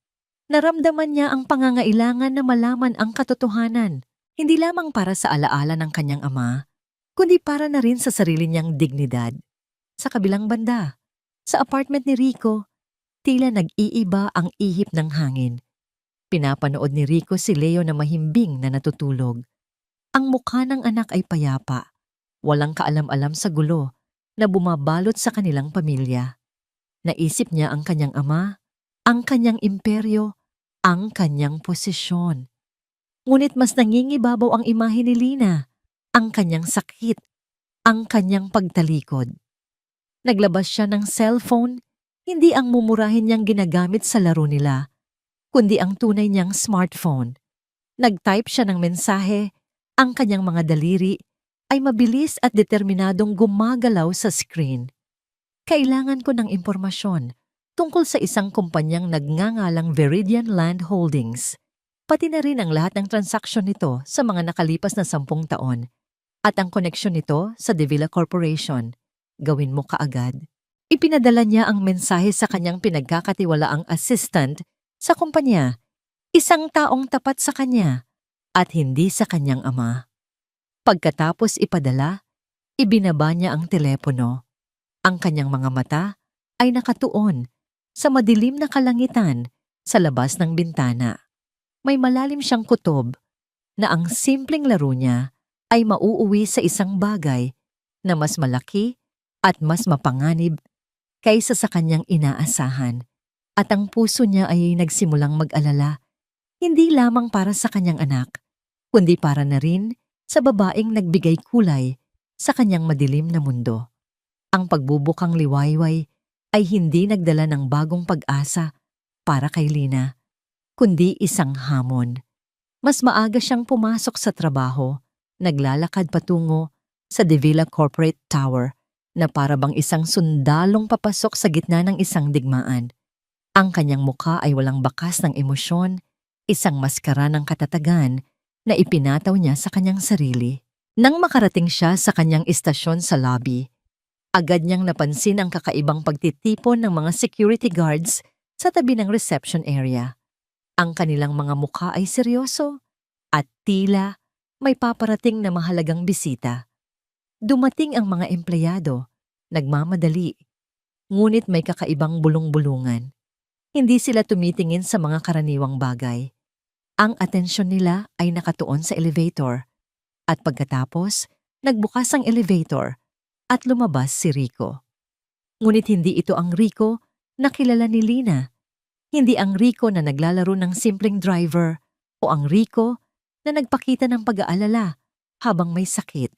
Naramdaman niya ang pangangailangan na malaman ang katotohanan, hindi lamang para sa alaala ng kanyang ama, kundi para na rin sa sarili niyang dignidad. Sa kabilang banda, sa apartment ni Rico, tila nag-iiba ang ihip ng hangin. Pinapanood ni Rico si Leo na mahimbing na natutulog. Ang mukha ng anak ay payapa, walang kaalam-alam sa gulo na bumabalot sa kanilang pamilya. Naisip niya ang kanyang ama, ang kanyang imperyo, ang kanyang posisyon. Ngunit mas nangingibabaw ang imahe ni Lina, ang kanyang sakit, ang kanyang pagtalikod. Naglabas siya ng cellphone, hindi ang mumurahin niyang ginagamit sa laro nila, kundi ang tunay niyang smartphone. Nag-type siya ng mensahe, ang kanyang mga daliri ay mabilis at determinadong gumagalaw sa screen. Kailangan ko ng impormasyon tungkol sa isang kumpanyang nagngangalang Viridian Land Holdings, pati na rin ang lahat ng transaksyon nito sa mga nakalipas na 10 taon at ang koneksyon nito sa Divilla Corporation. Gawin mo kaagad. Ipinadala niya ang mensahe sa kanyang pinagkakatiwalaang assistant sa kumpanya, isang taong tapat sa kanya at hindi sa kanyang ama. Pagkatapos ipadala, ibinaba niya ang telepono. Ang kanyang mga mata ay nakatuon sa madilim na kalangitan Sa labas ng bintana, may malalim siyang kutob na ang simpleng laro niya ay mauuwi sa isang bagay na mas malaki at mas mapanganib kaysa sa kanyang inaasahan. At ang puso niya ay nagsimulang mag-alala, hindi lamang para sa kanyang anak, kundi para na rin sa babaeng nagbigay kulay sa kanyang madilim na mundo. Ang pagbubukang liwayway ay hindi nagdala ng bagong pag-asa para kay Lina, kundi isang hamon. Mas maaga siyang pumasok sa trabaho, naglalakad patungo sa De Villa Corporate Tower na para bang isang sundalong papasok sa gitna ng isang digmaan. Ang kanyang mukha ay walang bakas ng emosyon, isang maskara ng katatagan na ipinataw niya sa kanyang sarili. Nang makarating siya sa kanyang istasyon sa lobby, agad niyang napansin ang kakaibang pagtitipon ng mga security guards sa tabi ng reception area. Ang kanilang mga mukha ay seryoso at tila may paparating na mahalagang bisita. Dumating ang mga empleyado, nagmamadali, ngunit may kakaibang bulong-bulungan. Hindi sila tumitingin sa mga karaniwang bagay. Ang atensyon nila ay nakatuon sa elevator. At pagkatapos, nagbukas ang elevator at lumabas si Rico. Ngunit hindi ito ang Rico na kilala ni Lina. Hindi ang Rico na naglalaro ng simpleng driver o ang Rico na nagpakita ng pag-aalala habang may sakit.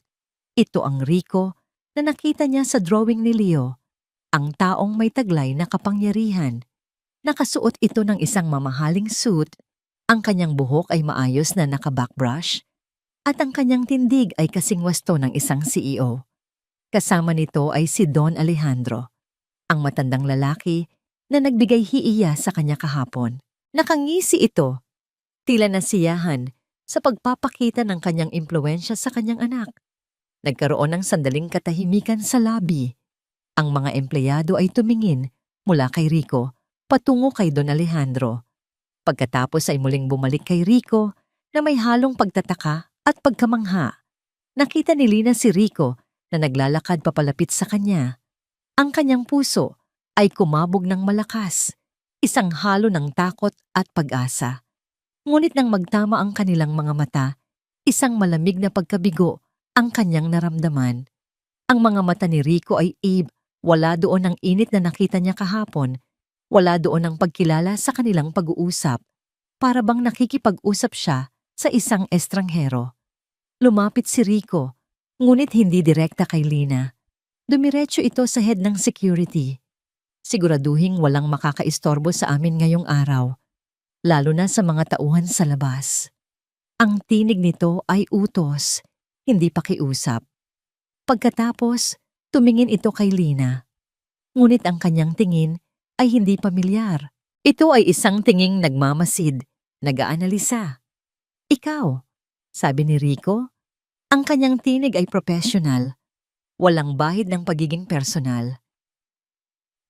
Ito ang Rico na nakita niya sa drawing ni Leo, ang taong may taglay na kapangyarihan. Nakasuot ito ng isang mamahaling suit, ang kanyang buhok ay maayos na naka-backbrush, at ang kanyang tindig ay kasing wasto ng isang CEO. Kasama nito ay si Don Alejandro, ang matandang lalaki na nagbigay hiiya sa kanya kahapon. Nakangisi ito, tila nasiyahan sa pagpapakita ng kanyang impluwensya sa kanyang anak. Nagkaroon ng sandaling katahimikan sa lobby. Ang mga empleyado ay tumingin mula kay Rico patungo kay Don Alejandro. Pagkatapos ay muling bumalik kay Rico na may halong pagtataka at pagkamangha. Nakita ni Lina si Rico na naglalakad papalapit sa kanya. Ang kanyang puso ay kumabog ng malakas, isang halo ng takot at pag-asa. Ngunit nang magtama ang kanilang mga mata, isang malamig na pagkabigo ang kanyang naramdaman. Ang mga mata ni Rico ay wala doon ang init na nakita niya kahapon, wala doon ang pagkilala sa kanilang pag-uusap, para bang nakikipag-usap siya sa isang estranghero. Lumapit si Rico, ngunit hindi direkta kay Lina. Dumiretso ito sa head ng security. Siguraduhing walang makakaistorbo sa amin ngayong araw, lalo na sa mga tauhan sa labas. Ang tinig nito ay utos, hindi pakiusap. Pagkatapos, tumingin ito kay Lina. Ngunit ang kanyang tingin ay hindi pamilyar. Ito ay isang tinging nagmamasid, nag-aanalisa. Ikaw, sabi ni Rico, ang kanyang tinig ay professional, walang bahid ng pagiging personal.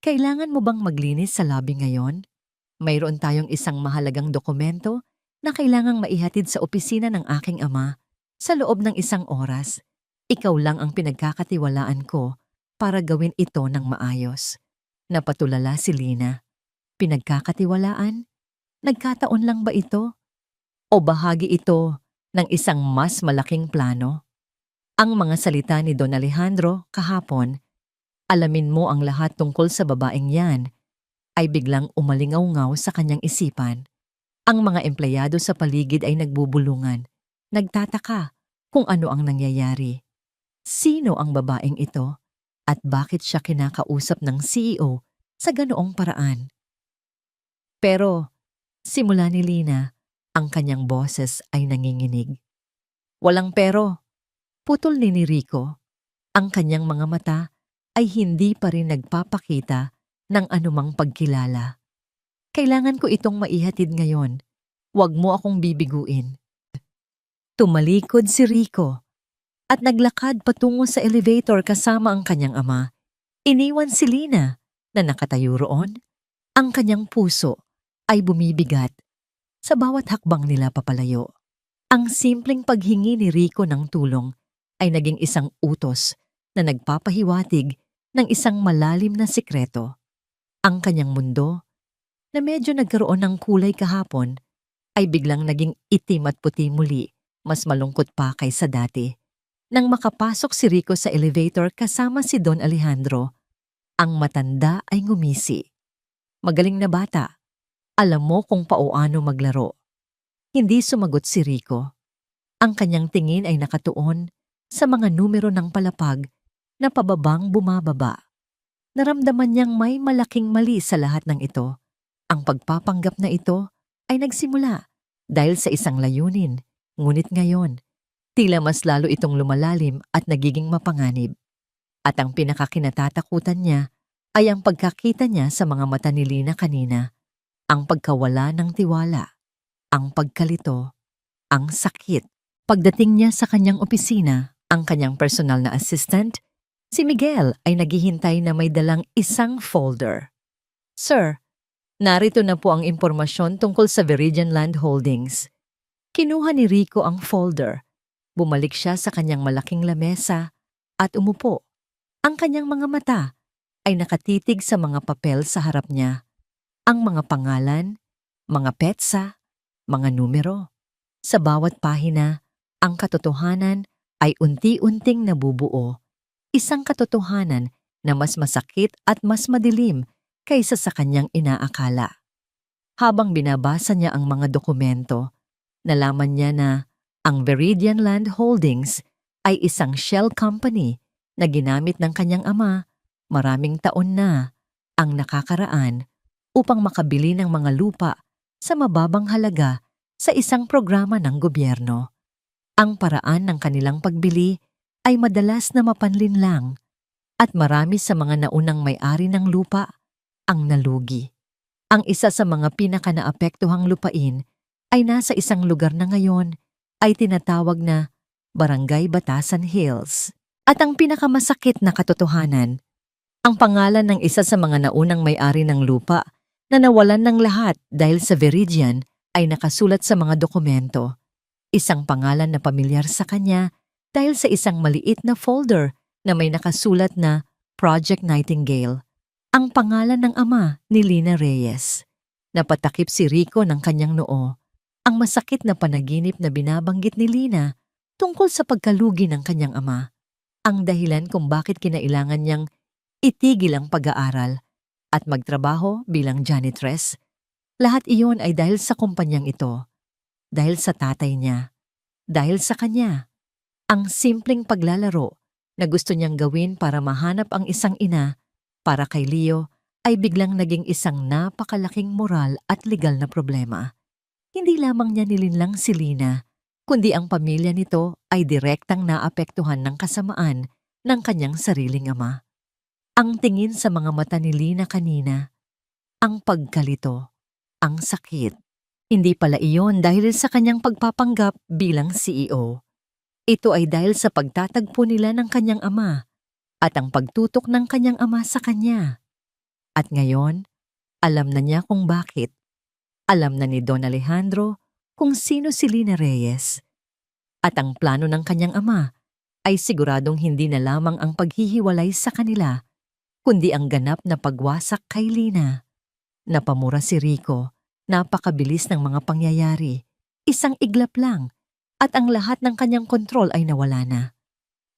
Kailangan mo bang maglinis sa lobby ngayon? Mayroon tayong isang mahalagang dokumento na kailangang maihatid sa opisina ng aking ama sa loob ng 1 oras. Ikaw lang ang pinagkakatiwalaan ko para gawin ito ng maayos. Napatulala si Lina. Pinagkakatiwalaan? Nagkataon lang ba ito? O bahagi ito ng isang mas malaking plano? Ang mga salita ni Don Alejandro kahapon, alamin mo ang lahat tungkol sa babaeng yan, ay biglang umalingaw-ngaw sa kanyang isipan. Ang mga empleyado sa paligid ay nagbubulungan, nagtataka kung ano ang nangyayari. Sino ang babaeng ito at bakit siya kinakausap ng CEO sa ganoong paraan? Pero simula ni Lina, ang kanyang boses ay nanginginig. Walang pero, putol ni Rico. Ang kanyang mga mata ay hindi pa rin nagpapakita ng anumang pagkilala. Kailangan ko itong maihatid ngayon. Huwag mo akong bibiguin. Tumalikod si Rico at naglakad patungo sa elevator kasama ang kanyang ama. Iniwan si Lina na nakatayo roon. Ang kanyang puso ay bumibigat sa bawat hakbang nila papalayo. Ang simpleng paghingi ni Rico ng tulong ay naging isang utos na nagpapahiwatig ng isang malalim na sikreto. Ang kanyang mundo na medyo nagkaroon ng kulay kahapon ay biglang naging itim at puti muli, mas malungkot pa kaysa dati. Nang makapasok si Rico sa elevator kasama si Don Alejandro, ang matanda ay ngumisi. Magaling na bata. Alam mo kung paano maglaro. Hindi sumagot si Rico. Ang kanyang tingin ay nakatuon sa mga numero ng palapag na pababang bumababa. Naramdaman niyang may malaking mali sa lahat ng ito. Ang pagpapanggap na ito ay nagsimula dahil sa isang layunin, ngunit ngayon, tila mas lalo itong lumalalim at nagiging mapanganib. At ang pinakakinatatakutan niya ay ang pagkakita niya sa mga mata ni Lina kanina, ang pagkawala ng tiwala, ang pagkalito, ang sakit. Pagdating niya sa kanyang opisina, ang kanyang personal na assistant, si Miguel ay naghihintay na may dalang isang folder. "Sir, narito na po ang impormasyon tungkol sa Viridian Land Holdings." Kinuha ni Rico ang folder. Bumalik siya sa kanyang malaking lamesa at umupo. Ang kanyang mga mata ay nakatitig sa mga papel sa harap niya. Ang mga pangalan, mga petsa, mga numero. Sa bawat pahina, ang katotohanan ay unti-unting nabubuo. Isang katotohanan na mas masakit at mas madilim kaysa sa kanyang inaakala. Habang binabasa niya ang mga dokumento, nalaman niya na ang Viridian Land Holdings ay isang shell company na ginamit ng kanyang ama maraming taon na ang nakakaraan upang makabili ng mga lupa sa mababang halaga sa isang programa ng gobyerno. Ang paraan ng kanilang pagbili ay madalas na mapanlinlang at marami sa mga naunang may-ari ng lupa ang nalugi. Ang isa sa mga pinaka-naapektuhang lupain ay nasa isang lugar na ngayon ay tinatawag na Barangay Batasan Hills. At ang pinakamasakit na katotohanan, ang pangalan ng isa sa mga naunang may-ari ng lupa na nawalan ng lahat dahil sa Viridian ay nakasulat sa mga dokumento. Isang pangalan na pamilyar sa kanya dahil sa isang maliit na folder na may nakasulat na Project Nightingale, ang pangalan ng ama ni Lina Reyes. Napatakip si Rico ng kanyang noo. Ang masakit na panaginip na binabanggit ni Lina tungkol sa pagkalugi ng kanyang ama. Ang dahilan kung bakit kinailangan niyang itigil ang pag-aaral at magtrabaho bilang janitress. Lahat iyon ay dahil sa kumpanyang ito. Dahil sa tatay niya, dahil sa kanya. Ang simpleng paglalaro na gusto niyang gawin para mahanap ang isang ina para kay Leo ay biglang naging isang napakalaking moral at legal na problema. Hindi lamang niya nilinlang si Lina, kundi ang pamilya nito ay direktang naapektuhan ng kasamaan ng kanyang sariling ama. Ang tingin sa mga mata ni Lina kanina, ang pagkalito, ang sakit. Hindi pala iyon dahil sa kanyang pagpapanggap bilang CEO. Ito ay dahil sa pagtatagpo nila ng kanyang ama at ang pagtutok ng kanyang ama sa kanya. At ngayon, alam na niya kung bakit. Alam na ni Don Alejandro kung sino si Lina Reyes. At ang plano ng kanyang ama ay siguradong hindi na lamang ang paghihiwalay sa kanila, kundi ang ganap na pagwasak kay Lina. Napamura si Rico. Napakabilis ng mga pangyayari. Isang iglap lang at ang lahat ng kanyang kontrol ay nawala na.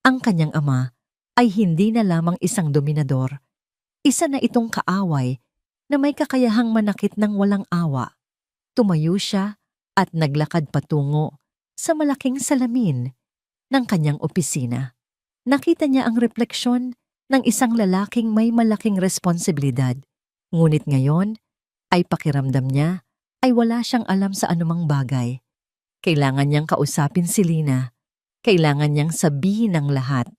Ang kanyang ama ay hindi na lamang isang dominador. Isa na itong kaaway na may kakayahang manakit ng walang awa. Tumayo siya at naglakad patungo sa malaking salamin ng kanyang opisina. Nakita niya ang refleksyon ng isang lalaking may malaking responsibilidad. Ngunit ngayon, ay pakiramdam niya ay wala siyang alam sa anumang bagay. Kailangan niyang kausapin si Lina. Kailangan niyang sabihin ang lahat.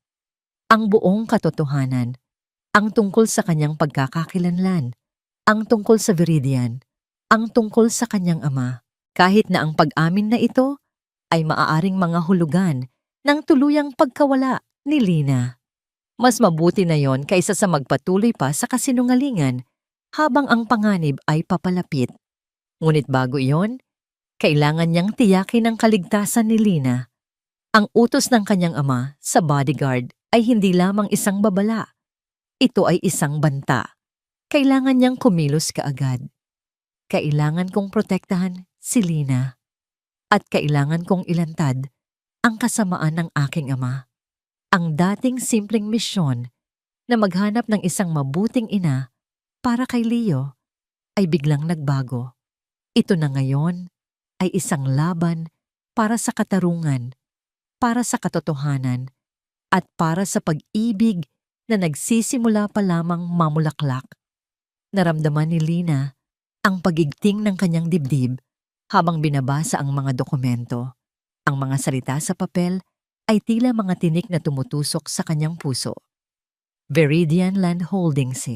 Ang buong katotohanan. Ang tungkol sa kanyang pagkakakilanlan. Ang tungkol sa Viridian. Ang tungkol sa kanyang ama. Kahit na ang pag-amin na ito ay maaaring mga hulugan ng tuluyang pagkawala ni Lina. Mas mabuti na yon kaysa sa magpatuloy pa sa kasinungalingan habang ang panganib ay papalapit. Ngunit bago iyon, kailangan niyang tiyakin ang kaligtasan ni Lina. Ang utos ng kanyang ama sa bodyguard ay hindi lamang isang babala. Ito ay isang banta. Kailangan niyang kumilos kaagad. Kailangan kong protektahan si Lina. At kailangan kong ilantad ang kasamaan ng aking ama. Ang dating simpleng misyon na maghanap ng isang mabuting ina para kay Leo ay biglang nagbago. Ito na ngayon ay isang laban para sa katarungan, para sa katotohanan, at para sa pag-ibig na nagsisimula pa lamang mamulaklak. Naramdaman ni Lina ang pagigting ng kanyang dibdib habang binabasa ang mga dokumento. Ang mga salita sa papel ay tila mga tinik na tumutusok sa kanyang puso. Viridian Land Holdings.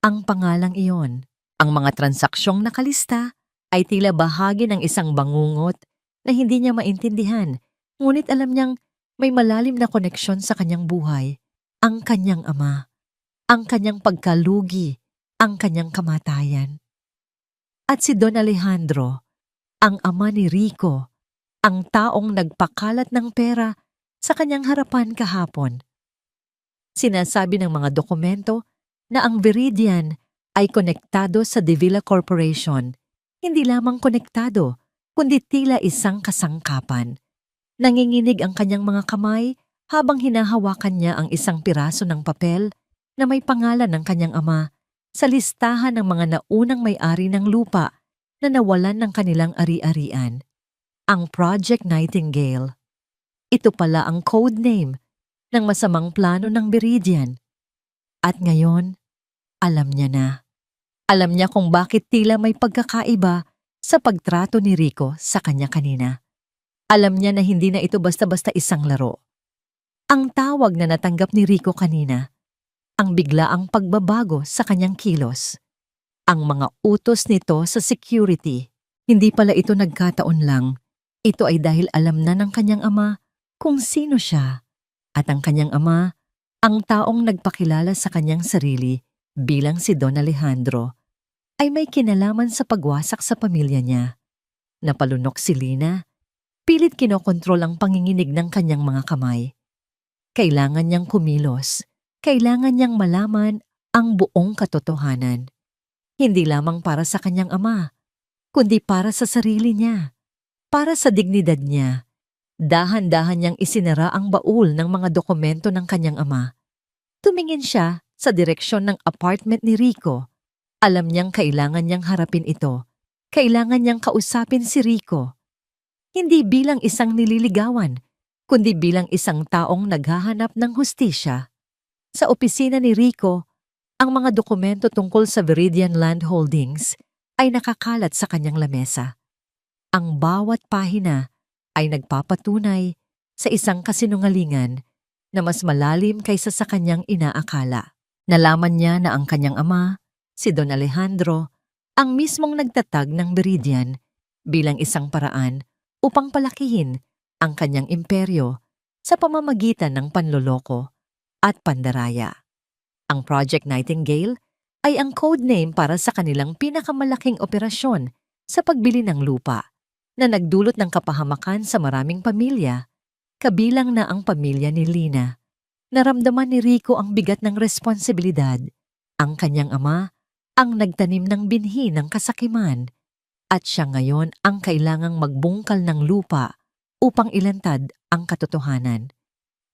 Ang pangalang iyon, ang mga transaksyong nakalista ay tila bahagi ng isang bangungot na hindi niya maintindihan, ngunit alam niyang may malalim na koneksyon sa kanyang buhay, ang kanyang ama, ang kanyang pagkalugi, ang kanyang kamatayan. At si Don Alejandro, ang ama ni Rico, ang taong nagpakalat ng pera sa kanyang harapan kahapon. Sinasabi ng mga dokumento na ang Viridian ay konektado sa Davila Corporation, hindi lamang konektado, kundi tila isang kasangkapan. Nanginginig ang kanyang mga kamay habang hinahawakan niya ang isang piraso ng papel na may pangalan ng kanyang ama sa listahan ng mga naunang may-ari ng lupa na nawalan ng kanilang ari-arian. Ang Project Nightingale. Ito pala ang code name ng masamang plano ng Viridian. At ngayon, alam niya na. Alam niya kung bakit tila may pagkakaiba sa pagtrato ni Rico sa kanya kanina. Alam niya na hindi na ito basta-basta isang laro. Ang tawag na natanggap ni Rico kanina, ang biglaang pagbabago sa kanyang kilos. Ang mga utos nito sa security, hindi pala ito nagkataon lang. Ito ay dahil alam na ng kanyang ama kung sino siya. At ang kanyang ama, ang taong nagpakilala sa kanyang sarili bilang si Don Alejandro, ay may kinalaman sa pagwasak sa pamilya niya. Napalunok si Lina, pilit kinokontrol ang panginginig ng kanyang mga kamay. Kailangan niyang kumilos, kailangan niyang malaman ang buong katotohanan. Hindi lamang para sa kanyang ama, kundi para sa sarili niya. Para sa dignidad niya, dahan-dahan niyang isinara ang baul ng mga dokumento ng kanyang ama. Tumingin siya sa direksyon ng apartment ni Rico. Alam niyang kailangan niyang harapin ito. Kailangan niyang kausapin si Rico. Hindi bilang isang nililigawan, kundi bilang isang taong naghahanap ng hustisya. Sa opisina ni Rico, ang mga dokumento tungkol sa Viridian Land Holdings ay nakakalat sa kanyang lamesa. Ang bawat pahina ay nagpapatunay sa isang kasinungalingan na mas malalim kaysa sa kanyang inaakala. Nalaman niya na ang kanyang ama, si Don Alejandro, ang mismong nagtatag ng Viridian bilang isang paraan upang palakihin ang kanyang imperyo sa pamamagitan ng panloloko at pandaraya. Ang Project Nightingale ay ang codename para sa kanilang pinakamalaking operasyon sa pagbili ng lupa na nagdulot ng kapahamakan sa maraming pamilya, kabilang na ang pamilya ni Lina. Naramdaman ni Rico ang bigat ng responsibilidad. Ang kanyang ama ang nagtanim ng binhi ng kasakiman at siya ngayon ang kailangang magbungkal ng lupa upang ilantad ang katotohanan.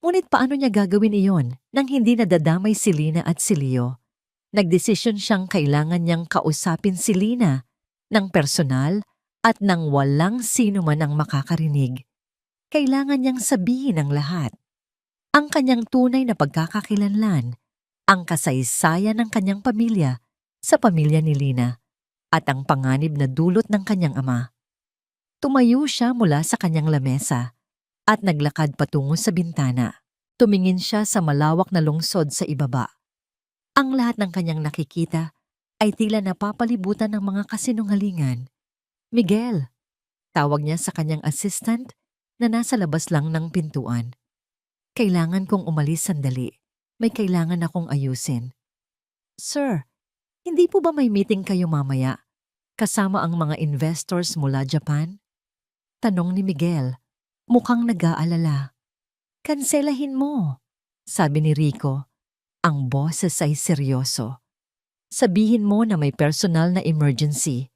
Ngunit paano niya gagawin iyon nang hindi nadadamay si Lina at si Leo? Nagdesisyon siyang kailangan niyang kausapin si Lina ng personal at nang walang sino man ang makakarinig. Kailangan niyang sabihin ang lahat. Ang kanyang tunay na pagkakakilanlan, ang kasaysayan ng kanyang pamilya sa pamilya ni Lina, at ang panganib na dulot ng kanyang ama. Tumayo siya mula sa kanyang lamesa at naglakad patungo sa bintana. Tumingin siya sa malawak na lungsod sa ibaba. Ang lahat ng kanyang nakikita ay tila napapalibutan ng mga kasinungalingan. Miguel, tawag niya sa kanyang assistant na nasa labas lang ng pintuan. Kailangan kong umalis sandali. May kailangan akong ayusin. Sir, hindi po ba may meeting kayo mamaya kasama ang mga investors mula Japan? Tanong ni Miguel, mukhang nag-aalala. Kanselahin mo, sabi ni Rico. Ang boses ay seryoso. Sabihin mo na may personal na emergency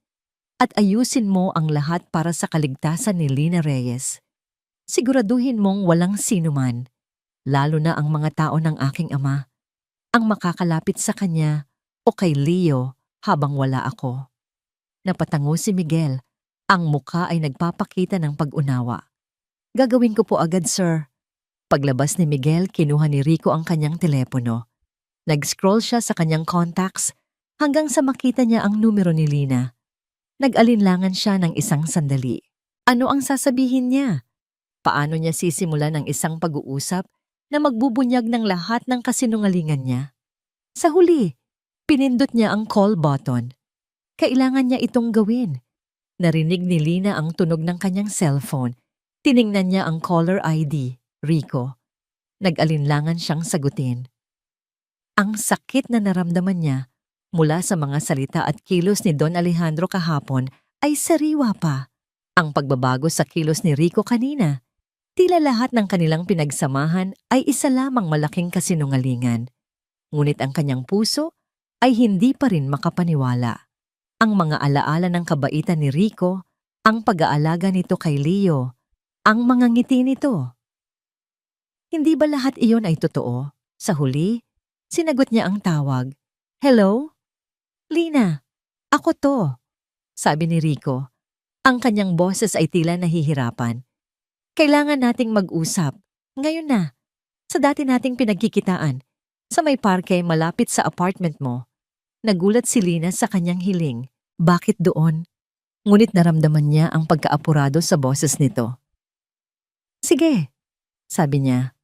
at ayusin mo ang lahat para sa kaligtasan ni Lina Reyes. Siguraduhin mong walang sinuman, lalo na ang mga tao ng aking ama, ang makakalapit sa kanya o kay Leo habang wala ako. Napatango si Miguel. Ang muka ay nagpapakita ng pag-unawa. Gagawin ko po agad, sir. Paglabas ni Miguel, kinuha ni Rico ang kanyang telepono. Nag-scroll siya sa kanyang contacts hanggang sa makita niya ang numero ni Lina. Nag-alinlangan siya ng isang sandali. Ano ang sasabihin niya? Paano niya sisimulan ang isang pag-uusap na magbubunyag ng lahat ng kasinungalingan niya? Sa huli, pinindot niya ang call button. Kailangan niya itong gawin. Narinig ni Lina ang tunog ng kanyang cellphone. Tiningnan niya ang caller ID, Rico. Nag-alinlangan siyang sagutin. Ang sakit na naramdaman niya mula sa mga salita at kilos ni Don Alejandro kahapon ay sariwa pa. Ang pagbabago sa kilos ni Rico kanina, tila lahat ng kanilang pinagsamahan ay isa lamang malaking kasinungalingan. Ngunit ang kanyang puso ay hindi pa rin makapaniwala. Ang mga alaala ng kabaitan ni Rico, ang pag-aalaga nito kay Leo, ang mga ngiti nito. Hindi ba lahat iyon ay totoo? Sa huli, sinagot niya ang tawag. Hello? Lina, ako to, sabi ni Rico. Ang kanyang boses ay tila nahihirapan. Kailangan nating mag-usap. Ngayon na, sa dati nating pinagkikitaan, sa may parke malapit sa apartment mo. Nagulat si Lina sa kanyang hiling. Bakit doon? Ngunit naramdaman niya ang pagkaapurado sa boses nito. Sige, sabi niya.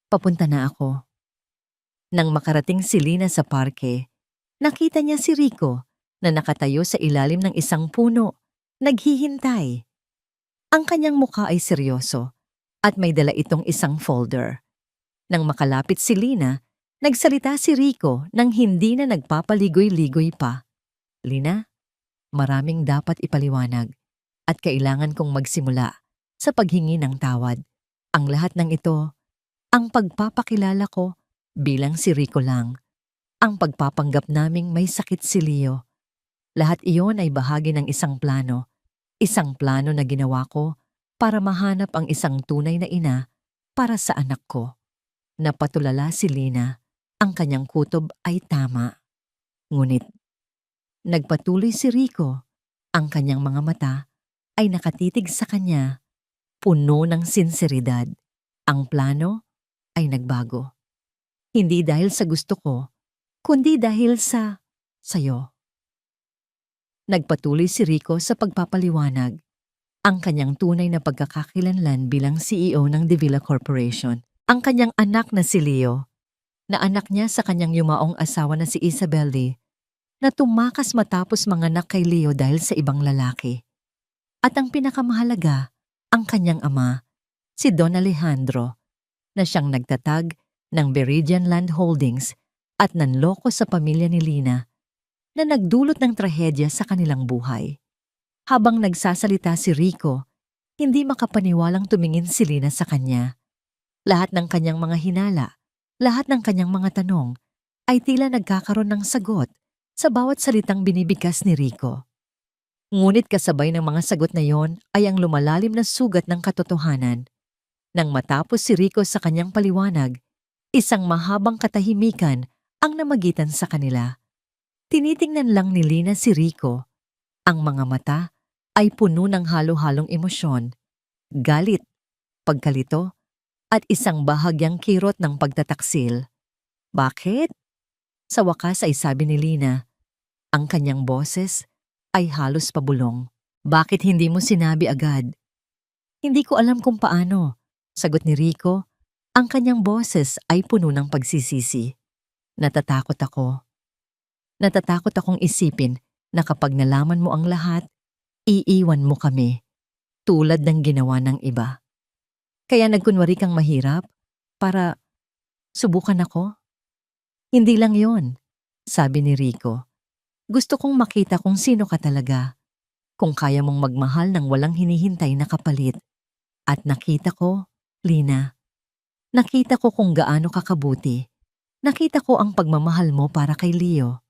Papunta na ako. Nang makarating si Lina sa parke, nakita niya si Rico na nakatayo sa ilalim ng isang puno, naghihintay. Ang kanyang mukha ay seryoso at may dala itong isang folder. Nang makalapit si Lina, nagsalita si Rico nang hindi na nagpapaligoy-ligoy pa. Lina, maraming dapat ipaliwanag at kailangan kong magsimula sa paghingi ng tawad. Ang lahat ng ito, ang pagpapakilala ko bilang si Rico lang. Ang pagpapanggap naming may sakit si Leo. Lahat iyon ay bahagi ng isang plano na ginawa ko para mahanap ang isang tunay na ina para sa anak ko. Napatulala si Lina. Ang kanyang kutob ay tama. Ngunit, nagpatuloy si Rico. Ang kanyang mga mata ay nakatitig sa kanya, puno ng sinseridad. Ang plano ay nagbago. Hindi dahil sa gusto ko, kundi dahil sayo. Nagpatuloy si Rico sa pagpapaliwanag. Ang kanyang tunay na pagkakakilanlan bilang CEO ng Davila Corporation. Ang kanyang anak na si Leo, na anak niya sa kanyang yumaong asawa na si Isabel Lee, na tumakas matapos manganak kay Leo dahil sa ibang lalaki. At ang pinakamahalaga, ang kanyang ama, si Don Alejandro, na siyang nagtatag ng Viridian Land Holdings at nanloko sa pamilya ni Lina, na nagdulot ng trahedya sa kanilang buhay. Habang nagsasalita si Rico, hindi makapaniwalang tumingin si Lina sa kanya. Lahat ng kanyang mga hinala, lahat ng kanyang mga tanong ay tila nagkakaroon ng sagot sa bawat salitang binibigkas ni Rico. Ngunit kasabay ng mga sagot na yon ay ang lumalalim na sugat ng katotohanan. Nang matapos si Rico sa kanyang paliwanag, isang mahabang katahimikan ang namagitan sa kanila. Tinitingnan lang ni Lina si Rico. Ang mga mata ay puno ng halo-halong emosyon, galit, pagkalito, at isang bahagyang kirot ng pagtataksil. Bakit? Sa wakas ay sabi ni Lina, ang kanyang boses ay halos pabulong. Bakit hindi mo sinabi agad? Hindi ko alam kung paano, sagot ni Rico. Ang kanyang boses ay puno ng pagsisisi. Natatakot ako. Natatakot akong isipin na kapag nalaman mo ang lahat, iiwan mo kami, tulad ng ginawa ng iba. Kaya nagkunwari kang mahirap para subukan ako? Hindi lang yon, sabi ni Rico. Gusto kong makita kung sino ka talaga, kung kaya mong magmahal ng walang hinihintay na kapalit. At nakita ko, Lina, nakita ko kung gaano ka kabuti. Nakita ko ang pagmamahal mo para kay Leo.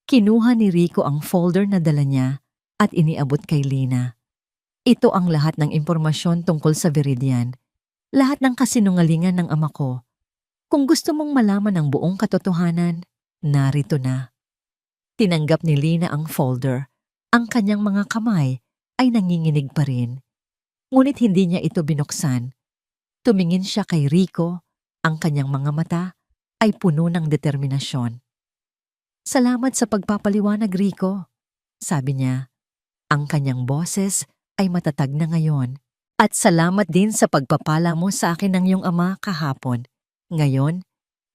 Kinuha ni Rico ang folder na dala niya at iniabot kay Lina. Ito ang lahat ng impormasyon tungkol sa Viridian, lahat ng kasinungalingan ng ama ko. Kung gusto mong malaman ang buong katotohanan, narito na. Tinanggap ni Lina ang folder. Ang kanyang mga kamay ay nanginginig pa rin. Ngunit hindi niya ito binuksan. Tumingin siya kay Rico, ang kanyang mga mata ay puno ng determinasyon. Salamat sa pagpapaliwanag, Rico, sabi niya. Ang kanyang boses ay matatag na ngayon. At salamat din sa pagpapala mo sa akin ng iyong ama kahapon. Ngayon,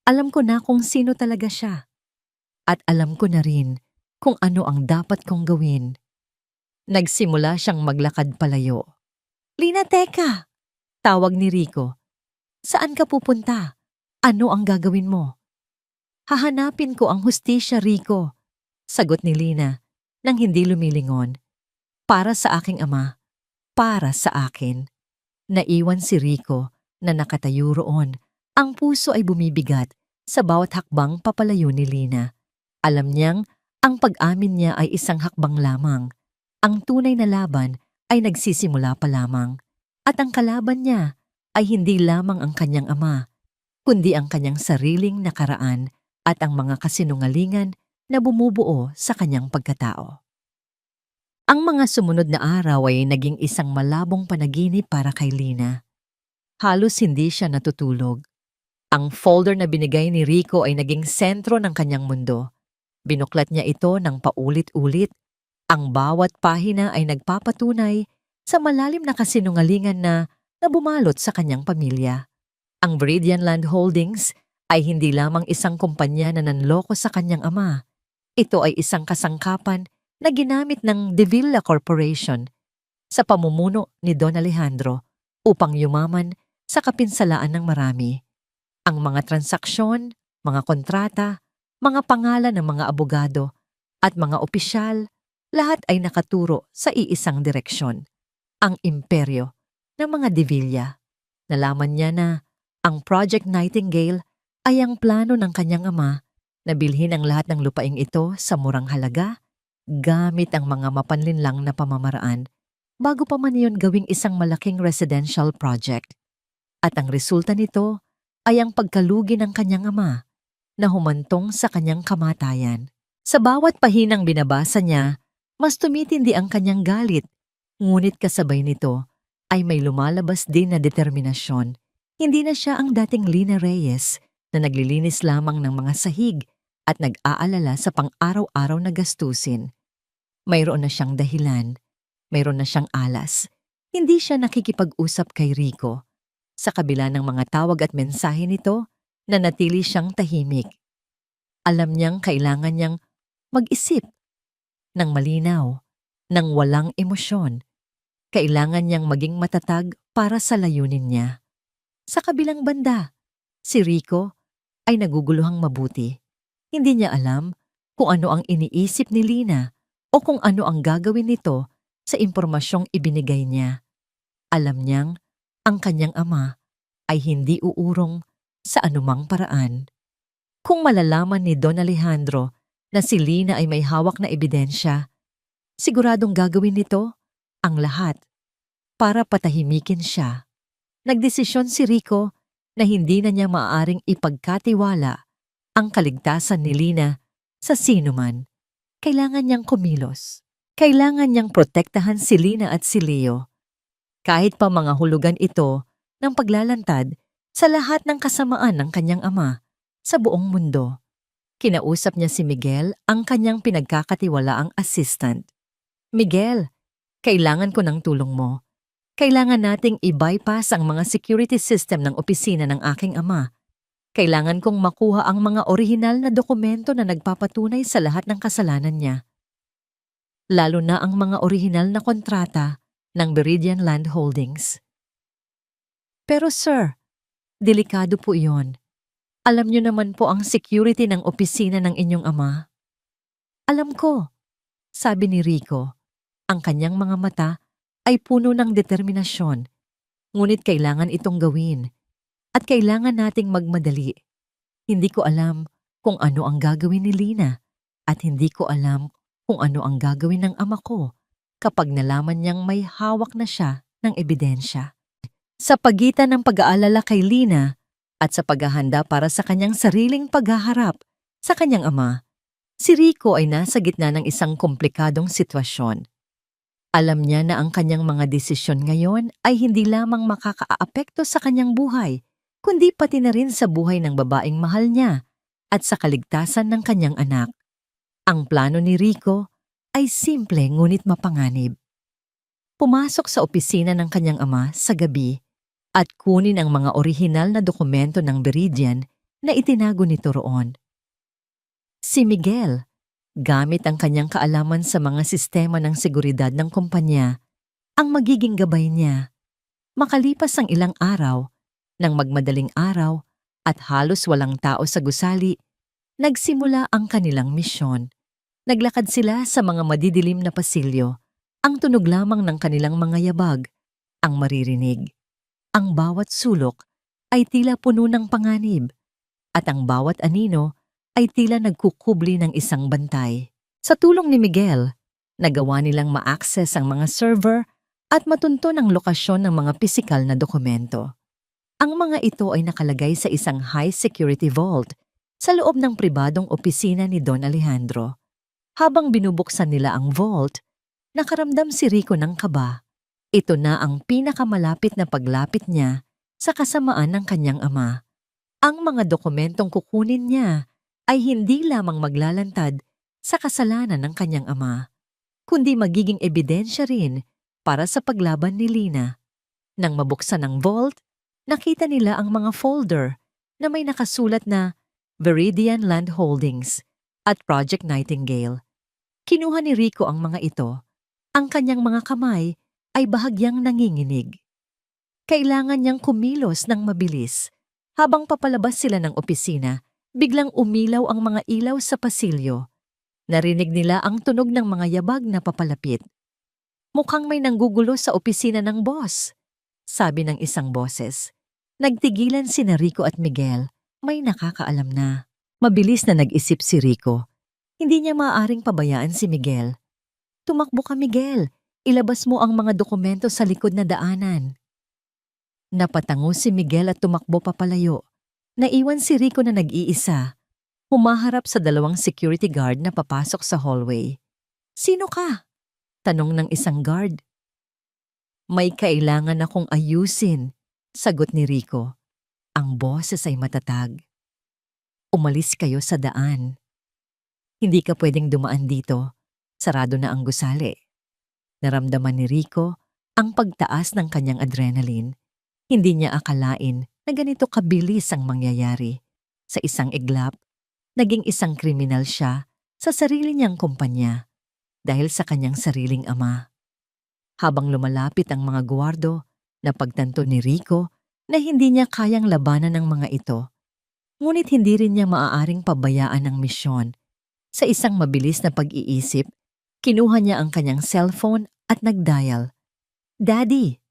alam ko na kung sino talaga siya. At alam ko na rin kung ano ang dapat kong gawin. Nagsimula siyang maglakad palayo. Lina, teka! Tawag ni Rico. Saan ka pupunta? Ano ang gagawin mo? Hahanapin ko ang hustisya, Rico. Sagot ni Lina nang hindi lumilingon. Para sa aking ama. Para sa akin. Naiwan si Rico na nakatayo roon. Ang puso ay bumibigat sa bawat hakbang papalayo ni Lina. Alam niyang ang pag-amin niya ay isang hakbang lamang. Ang tunay na laban ay nagsisimula pa lamang. At ang kalaban niya ay hindi lamang ang kanyang ama, kundi ang kanyang sariling nakaraan at ang mga kasinungalingan na bumubuo sa kanyang pagkatao. Ang mga sumunod na araw ay naging isang malabong panaginip para kay Lina. Halos hindi siya natutulog. Ang folder na binigay ni Rico ay naging sentro ng kanyang mundo. Binuklat niya ito ng paulit-ulit. Ang bawat pahina ay nagpapatunay sa malalim na kasinungalingan na bumalot sa kanyang pamilya. Ang Viridian Land Holdings ay hindi lamang isang kumpanya na nanloko sa kanyang ama. Ito ay isang kasangkapan na ginamit ng De Villa Corporation sa pamumuno ni Don Alejandro upang yumaman sa kapinsalaan ng marami. Ang mga transaksyon, mga kontrata, mga pangalan ng mga abogado at mga opisyal, lahat ay nakaturo sa iisang direksyon, ang imperyo ng mga De Villa. Nalaman niya na ang Project Nightingale ay ang plano ng kanyang ama na bilhin ang lahat ng lupaing ito sa murang halaga gamit ang mga mapanlinlang na pamamaraan bago pa man iyon gawing isang malaking residential project. At ang resulta nito ay ang pagkalugi ng kanyang ama na humantong sa kanyang kamatayan. Sa bawat pahinang binabasa niya, mas tumitindi ang kanyang galit, ngunit kasabay nito ay may lumalabas din na determinasyon. Hindi na siya ang dating Lina Reyes na naglilinis lamang ng mga sahig at nag-aalala sa pang-araw-araw na gastusin. Mayroon na siyang dahilan, mayroon na siyang alas. Hindi siya nakikipag-usap kay Rico. Sa kabila ng mga tawag at mensahe nito, nanatili siyang tahimik. Alam niyang kailangan niyang mag-isip ng malinaw, ng walang emosyon. Kailangan niyang maging matatag para sa layunin niya. Sa kabilang banda, si Rico ay naguguluhang mabuti. Hindi niya alam kung ano ang iniisip ni Lina o kung ano ang gagawin nito sa impormasyong ibinigay niya. Alam niyang ang kanyang ama ay hindi uurong sa anumang paraan. Kung malalaman ni Don Alejandro na si Lina ay may hawak na ebidensya, siguradong gagawin nito ang lahat para patahimikin siya. Nagdesisyon si Rico na hindi na niya maaaring ipagkatiwala ang kaligtasan ni Lina sa sinuman. Kailangan niyang kumilos. Kailangan niyang protektahan si Lina at si Leo. Kahit pa mga hulugan ito ng paglalantad sa lahat ng kasamaan ng kanyang ama sa buong mundo. Kinausap niya si Miguel, ang kanyang pinagkakatiwalaang assistant. Miguel, kailangan ko ng tulong mo. Kailangan nating i-bypass ang mga security system ng opisina ng aking ama. Kailangan kong makuha ang mga orihinal na dokumento na nagpapatunay sa lahat ng kasalanan niya. Lalo na ang mga orihinal na kontrata ng Viridian Land Holdings. Pero sir, delikado po iyon. Alam niyo naman po ang security ng opisina ng inyong ama. Alam ko, sabi ni Rico. Ang kanyang mga mata ay puno ng determinasyon, ngunit kailangan itong gawin at kailangan nating magmadali. Hindi ko alam kung ano ang gagawin ni Lina at hindi ko alam kung ano ang gagawin ng ama ko kapag nalaman niyang may hawak na siya ng ebidensya. Sa pagitan ng pag-aalala kay Lina at sa paghahanda para sa kanyang sariling paghaharap sa kanyang ama, si Rico ay nasa gitna ng isang komplikadong sitwasyon. Alam niya na ang kanyang mga desisyon ngayon ay hindi lamang makakaapekto sa kanyang buhay, kundi pati na rin sa buhay ng babaeng mahal niya at sa kaligtasan ng kanyang anak. Ang plano ni Rico ay simple ngunit mapanganib. Pumasok sa opisina ng kanyang ama sa gabi at kunin ang mga orihinal na dokumento ng Veridian na itinago nito roon. Si Miguel, gamit ang kanyang kaalaman sa mga sistema ng seguridad ng kumpanya, ang magiging gabay niya. Makalipas ang ilang araw, nang magmadaling araw at halos walang tao sa gusali, nagsimula ang kanilang misyon. Naglakad sila sa mga madidilim na pasilyo, ang tunog lamang ng kanilang mga yabag, ang maririnig. Ang bawat sulok ay tila puno ng panganib, at ang bawat anino ay tila nagkukubli ng isang bantay. Sa tulong ni Miguel, nagawa nilang ma-access ang mga server at matunton ang lokasyon ng mga pisikal na dokumento. Ang mga ito ay nakalagay sa isang high-security vault sa loob ng pribadong opisina ni Don Alejandro. Habang binubuksan nila ang vault, nakaramdam si Rico ng kaba. Ito na ang pinakamalapit na paglapit niya sa kasamaan ng kanyang ama. Ang mga dokumentong kukunin niya ay hindi lamang maglalantad sa kasalanan ng kanyang ama, kundi magiging ebidensya rin para sa paglaban ni Lina. Nang mabuksan ang vault, nakita nila ang mga folder na may nakasulat na Veridian Land Holdings at Project Nightingale. Kinuha ni Rico ang mga ito. Ang kanyang mga kamay ay bahagyang nanginginig. Kailangan niyang kumilos ng mabilis. Habang papalabas sila ng opisina, biglang umilaw ang mga ilaw sa pasilyo. Narinig nila ang tunog ng mga yabag na papalapit. Mukhang may nanggugulo sa opisina ng boss, sabi ng isang boses. Nagtigilan sina Rico at Miguel. May nakakaalam na. Mabilis na nag-isip si Rico. Hindi niya maaaring pabayaan si Miguel. Tumakbo ka, Miguel. Ilabas mo ang mga dokumento sa likod na daanan. Napatango si Miguel at tumakbo papalayo. Naiwan si Rico na nag-iisa. Humaharap sa dalawang security guard na papasok sa hallway. Sino ka? Tanong ng isang guard. May kailangan akong ayusin, sagot ni Rico. Ang boses ay matatag. Umalis kayo sa daan. Hindi ka pwedeng dumaan dito. Sarado na ang gusali. Naramdaman ni Rico ang pagtaas ng kanyang adrenaline. Hindi niya akalain na ganito kabilis ang mangyayari. Sa isang iglap, naging isang kriminal siya sa sarili niyang kumpanya dahil sa kanyang sariling ama. Habang lumalapit ang mga guwardo, napagtanto ni Rico na hindi niya kayang labanan ng mga ito. Ngunit hindi rin niya maaaring pabayaan ang misyon. Sa isang mabilis na pag-iisip, kinuha niya ang kanyang cellphone at nag-dial. Daddy,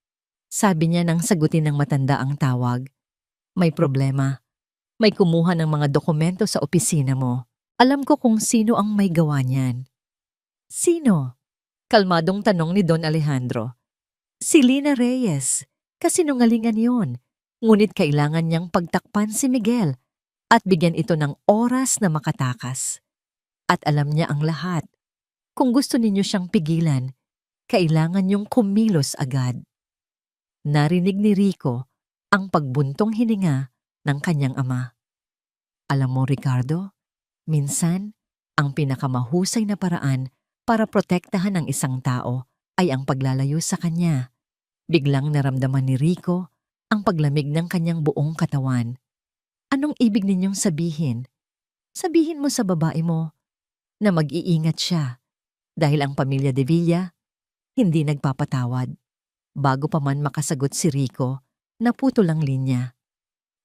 sabi niya nang sagutin ng matanda ang tawag. May problema. May kumuha ng mga dokumento sa opisina mo. Alam ko kung sino ang may gawa niyan. Sino? Kalmadong tanong ni Don Alejandro. Si Lina Reyes. Kasinungalingan yon. Ngunit kailangan niyang pagtakpan si Miguel at bigyan ito ng oras na makatakas. At alam niya ang lahat. Kung gusto ninyo siyang pigilan, kailangan niyong kumilos agad. Narinig ni Rico ang pagbuntong hininga ng kanyang ama. Alam mo, Ricardo, minsan, ang pinakamahusay na paraan para protektahan ang isang tao ay ang paglalayo sa kanya. Biglang naramdaman ni Rico ang paglamig ng kanyang buong katawan. Anong ibig ninyong sabihin? Sabihin mo sa babae mo na mag-iingat siya dahil ang pamilya De Villa hindi nagpapatawad. Bago pa man makasagot si Rico, naputol ang linya.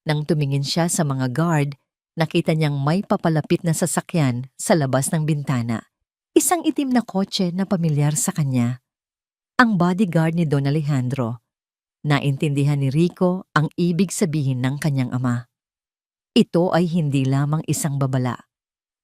Nang tumingin siya sa mga guard, nakita niyang may papalapit na sasakyan sa labas ng bintana. Isang itim na kotse na pamilyar sa kanya. Ang bodyguard ni Don Alejandro. Naintindihan ni Rico ang ibig sabihin ng kanyang ama. Ito ay hindi lamang isang babala.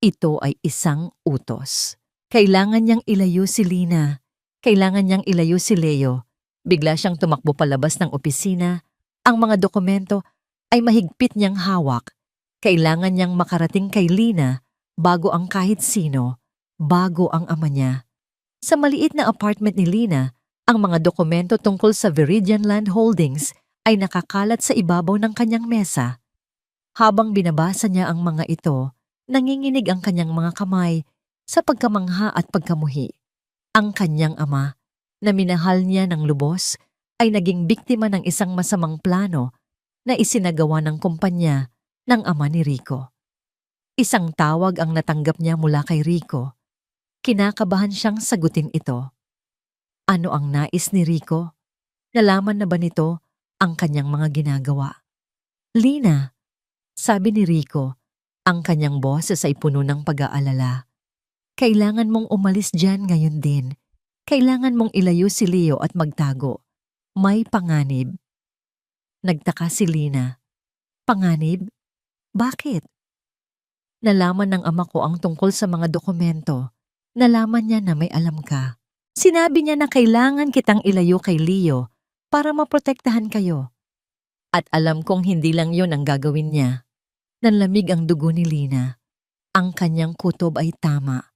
Ito ay isang utos. Kailangan niyang ilayo si Lina. Kailangan niyang ilayo si Leo. Bigla siyang tumakbo palabas ng opisina. Ang mga dokumento ay mahigpit niyang hawak. Kailangan niyang makarating kay Lina bago ang kahit sino, bago ang ama niya. Sa maliit na apartment ni Lina, ang mga dokumento tungkol sa Viridian Land Holdings ay nakakalat sa ibabaw ng kanyang mesa. Habang binabasa niya ang mga ito, nanginginig ang kanyang mga kamay sa pagkamangha at pagkamuhi. Ang kanyang ama, na minahal niya ng lubos, ay naging biktima ng isang masamang plano na isinagawa ng kumpanya ng ama ni Rico. Isang tawag ang natanggap niya mula kay Rico. Kinakabahan siyang sagutin ito. Ano ang nais ni Rico? Nalaman na ba nito ang kanyang mga ginagawa? Lina, sabi ni Rico, ang kanyang boses ay puno ng pag-aalala. Kailangan mong umalis dyan ngayon din. Kailangan mong ilayo si Leo at magtago. May panganib. Nagtaka si Lina. Panganib? Bakit? Nalaman ng ama ko ang tungkol sa mga dokumento. Nalaman niya na may alam ka. Sinabi niya na kailangan kitang ilayo kay Leo para maprotektahan kayo. At alam kong hindi lang yon ang gagawin niya. Nanlamig ang dugo ni Lina. Ang kanyang kutob ay tama.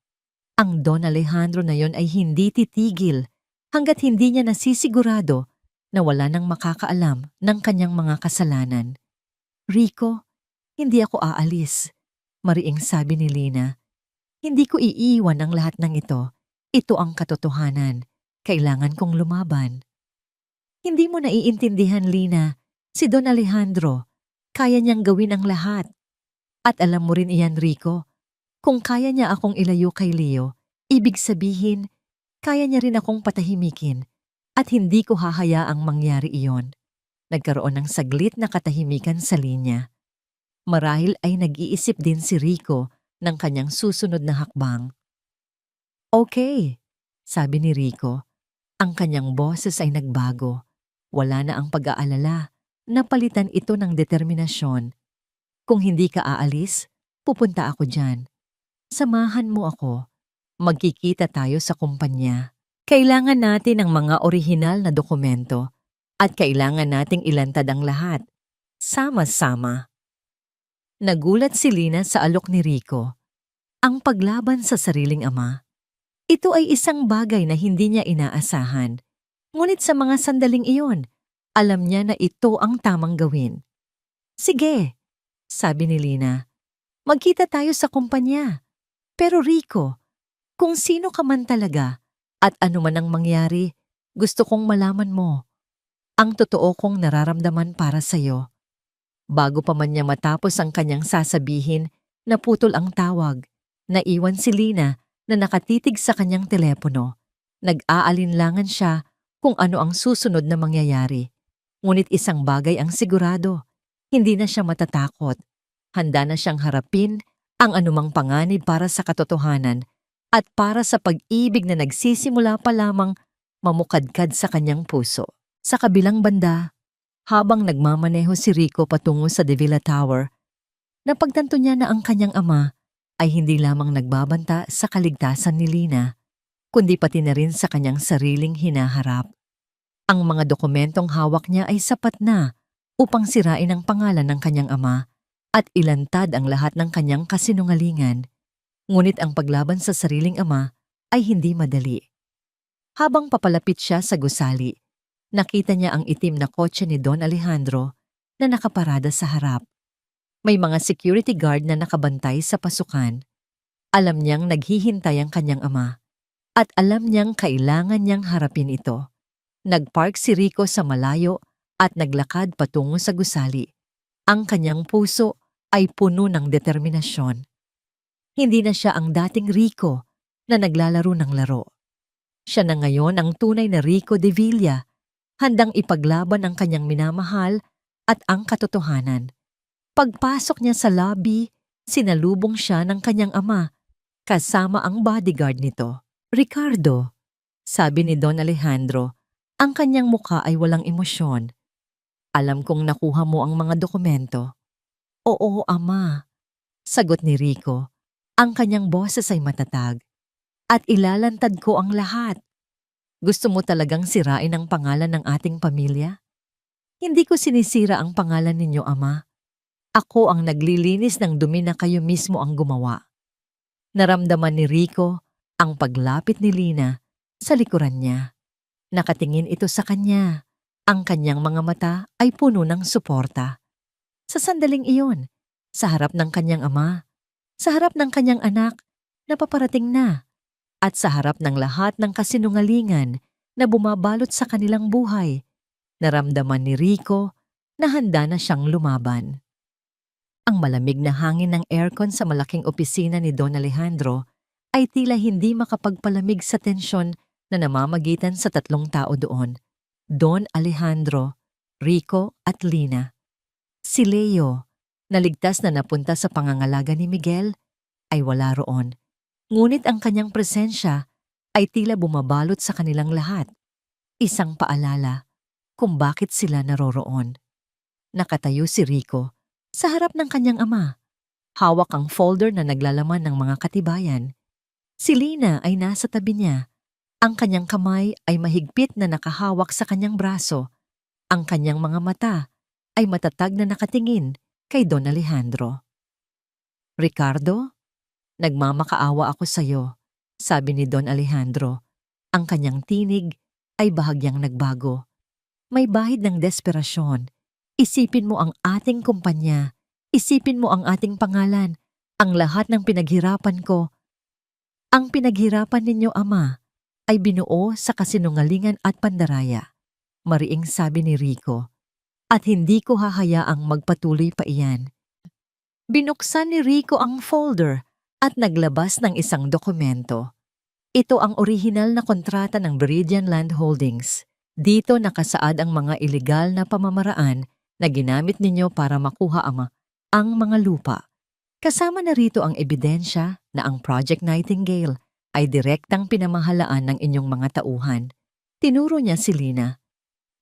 Ang Don Alejandro na yon ay hindi titigil hanggat hindi niya nasisigurado na wala nang makakaalam ng kanyang mga kasalanan. Rico, hindi ako aalis. Mariing sabi ni Lina. Hindi ko iiwan ang lahat ng ito. Ito ang katotohanan. Kailangan kong lumaban. Hindi mo naiintindihan, Lina. Si Don Alejandro, kaya niyang gawin ang lahat. At alam mo rin iyan, Rico. Kung kaya niya akong ilayo kay Leo, ibig sabihin, kaya niya rin akong patahimikin at hindi ko hahayaang mangyari iyon. Nagkaroon ng saglit na katahimikan sa linya. Marahil ay nag-iisip din si Rico ng kanyang susunod na hakbang. Okay, sabi ni Rico. Ang kanyang boses ay nagbago. Wala na ang pag-aalala. Napalitan ito ng determinasyon. Kung hindi ka aalis, pupunta ako dyan. Samahan mo ako. Magkikita tayo sa kumpanya. Kailangan natin ang mga orihinal na dokumento at kailangan nating ilantad ang lahat. Sama-sama. Nagulat si Lina sa alok ni Rico. Ang paglaban sa sariling ama. Ito ay isang bagay na hindi niya inaasahan. Ngunit sa mga sandaling iyon, alam niya na ito ang tamang gawin. Sige, sabi ni Lina. Magkita tayo sa kumpanya. Pero Rico, kung sino ka man talaga at ano man ang mangyari, gusto kong malaman mo ang totoo kong nararamdaman para sa'yo. Bago pa man niya matapos ang kanyang sasabihin, naputol ang tawag. Naiwan si Lina na nakatitig sa kanyang telepono. Nag-aalinlangan siya kung ano ang susunod na mangyayari. Ngunit isang bagay ang sigurado. Hindi na siya matatakot. Handa na siyang harapin ang anumang panganib para sa katotohanan at para sa pag-ibig na nagsisimula pa lamang mamukadkad sa kanyang puso. Sa kabilang banda, habang nagmamaneho si Rico patungo sa De Villa Tower, napagtanto niya na ang kanyang ama ay hindi lamang nagbabanta sa kaligtasan ni Lina, kundi pati na rin sa kanyang sariling hinaharap. Ang mga dokumentong hawak niya ay sapat na upang sirain ang pangalan ng kanyang ama at ilantad ang lahat ng kanyang kasinungalingan. Ngunit ang paglaban sa sariling ama ay hindi madali. Habang papalapit siya sa gusali, nakita niya ang itim na kotse ni Don Alejandro na nakaparada sa harap. May mga security guard na nakabantay sa pasukan. Alam niyang naghihintay ang kanyang ama at alam niyang kailangan niyang harapin ito. Nagpark si Rico sa malayo at naglakad patungo sa gusali. Ang kanyang puso ay puno ng determinasyon. Hindi na siya ang dating Rico na naglalaro ng laro. Siya na ngayon ang tunay na Rico de Villa, handang ipaglaban ang kanyang minamahal at ang katotohanan. Pagpasok niya sa lobby, sinalubong siya ng kanyang ama, kasama ang bodyguard nito. Ricardo, sabi ni Don Alejandro, ang kanyang mukha ay walang emosyon. Alam kong nakuha mo ang mga dokumento. Oo, ama, sagot ni Rico. Ang kanyang boses ay matatag. At ilalantad ko ang lahat. Gusto mo talagang sirain ang pangalan ng ating pamilya? Hindi ko sinisira ang pangalan ninyo, Ama. Ako ang naglilinis ng dumi na kayo mismo ang gumawa. Naramdaman ni Rico ang paglapit ni Lina sa likuran niya. Nakatingin ito sa kanya. Ang kanyang mga mata ay puno ng suporta. Sa sandaling iyon, sa harap ng kanyang ama, sa harap ng kanyang anak na paparating na, at sa harap ng lahat ng kasinungalingan na bumabalot sa kanilang buhay, naramdaman ni Rico na handa na siyang lumaban. Ang malamig na hangin ng aircon sa malaking opisina ni Don Alejandro ay tila hindi makapagpalamig sa tensyon na namamagitan sa tatlong tao doon, Don Alejandro, Rico at Lina. Si Leo, na ligtas na napunta sa pangangalaga ni Miguel, ay wala roon. Ngunit ang kanyang presensya ay tila bumabalot sa kanilang lahat. Isang paalala kung bakit sila naroroon. Nakatayo si Rico sa harap ng kanyang ama. Hawak ang folder na naglalaman ng mga katibayan. Si Lina ay nasa tabi niya. Ang kanyang kamay ay mahigpit na nakahawak sa kanyang braso. Ang kanyang mga mata ay matatag na nakatingin kay Don Alejandro. Ricardo, nagmamakaawa ako sa iyo, sabi ni Don Alejandro. Ang kanyang tinig ay bahagyang nagbago. May bahid ng desperasyon. Isipin mo ang ating kumpanya. Isipin mo ang ating pangalan. Ang lahat ng pinaghirapan ko. Ang pinaghirapan ninyo, Ama, ay binuo sa kasinungalingan at pandaraya. Mariing sabi ni Rico. At hindi ko hahayaang magpatuloy pa iyan. Binuksan ni Rico ang folder at naglabas ng isang dokumento. Ito ang orihinal na kontrata ng Viridian Land Holdings. Dito nakasaad ang mga ilegal na pamamaraan na ginamit ninyo para makuha ang mga lupa. Kasama na rito ang ebidensya na ang Project Nightingale ay direktang pinamahalaan ng inyong mga tauhan. Tinuro niya si Lina.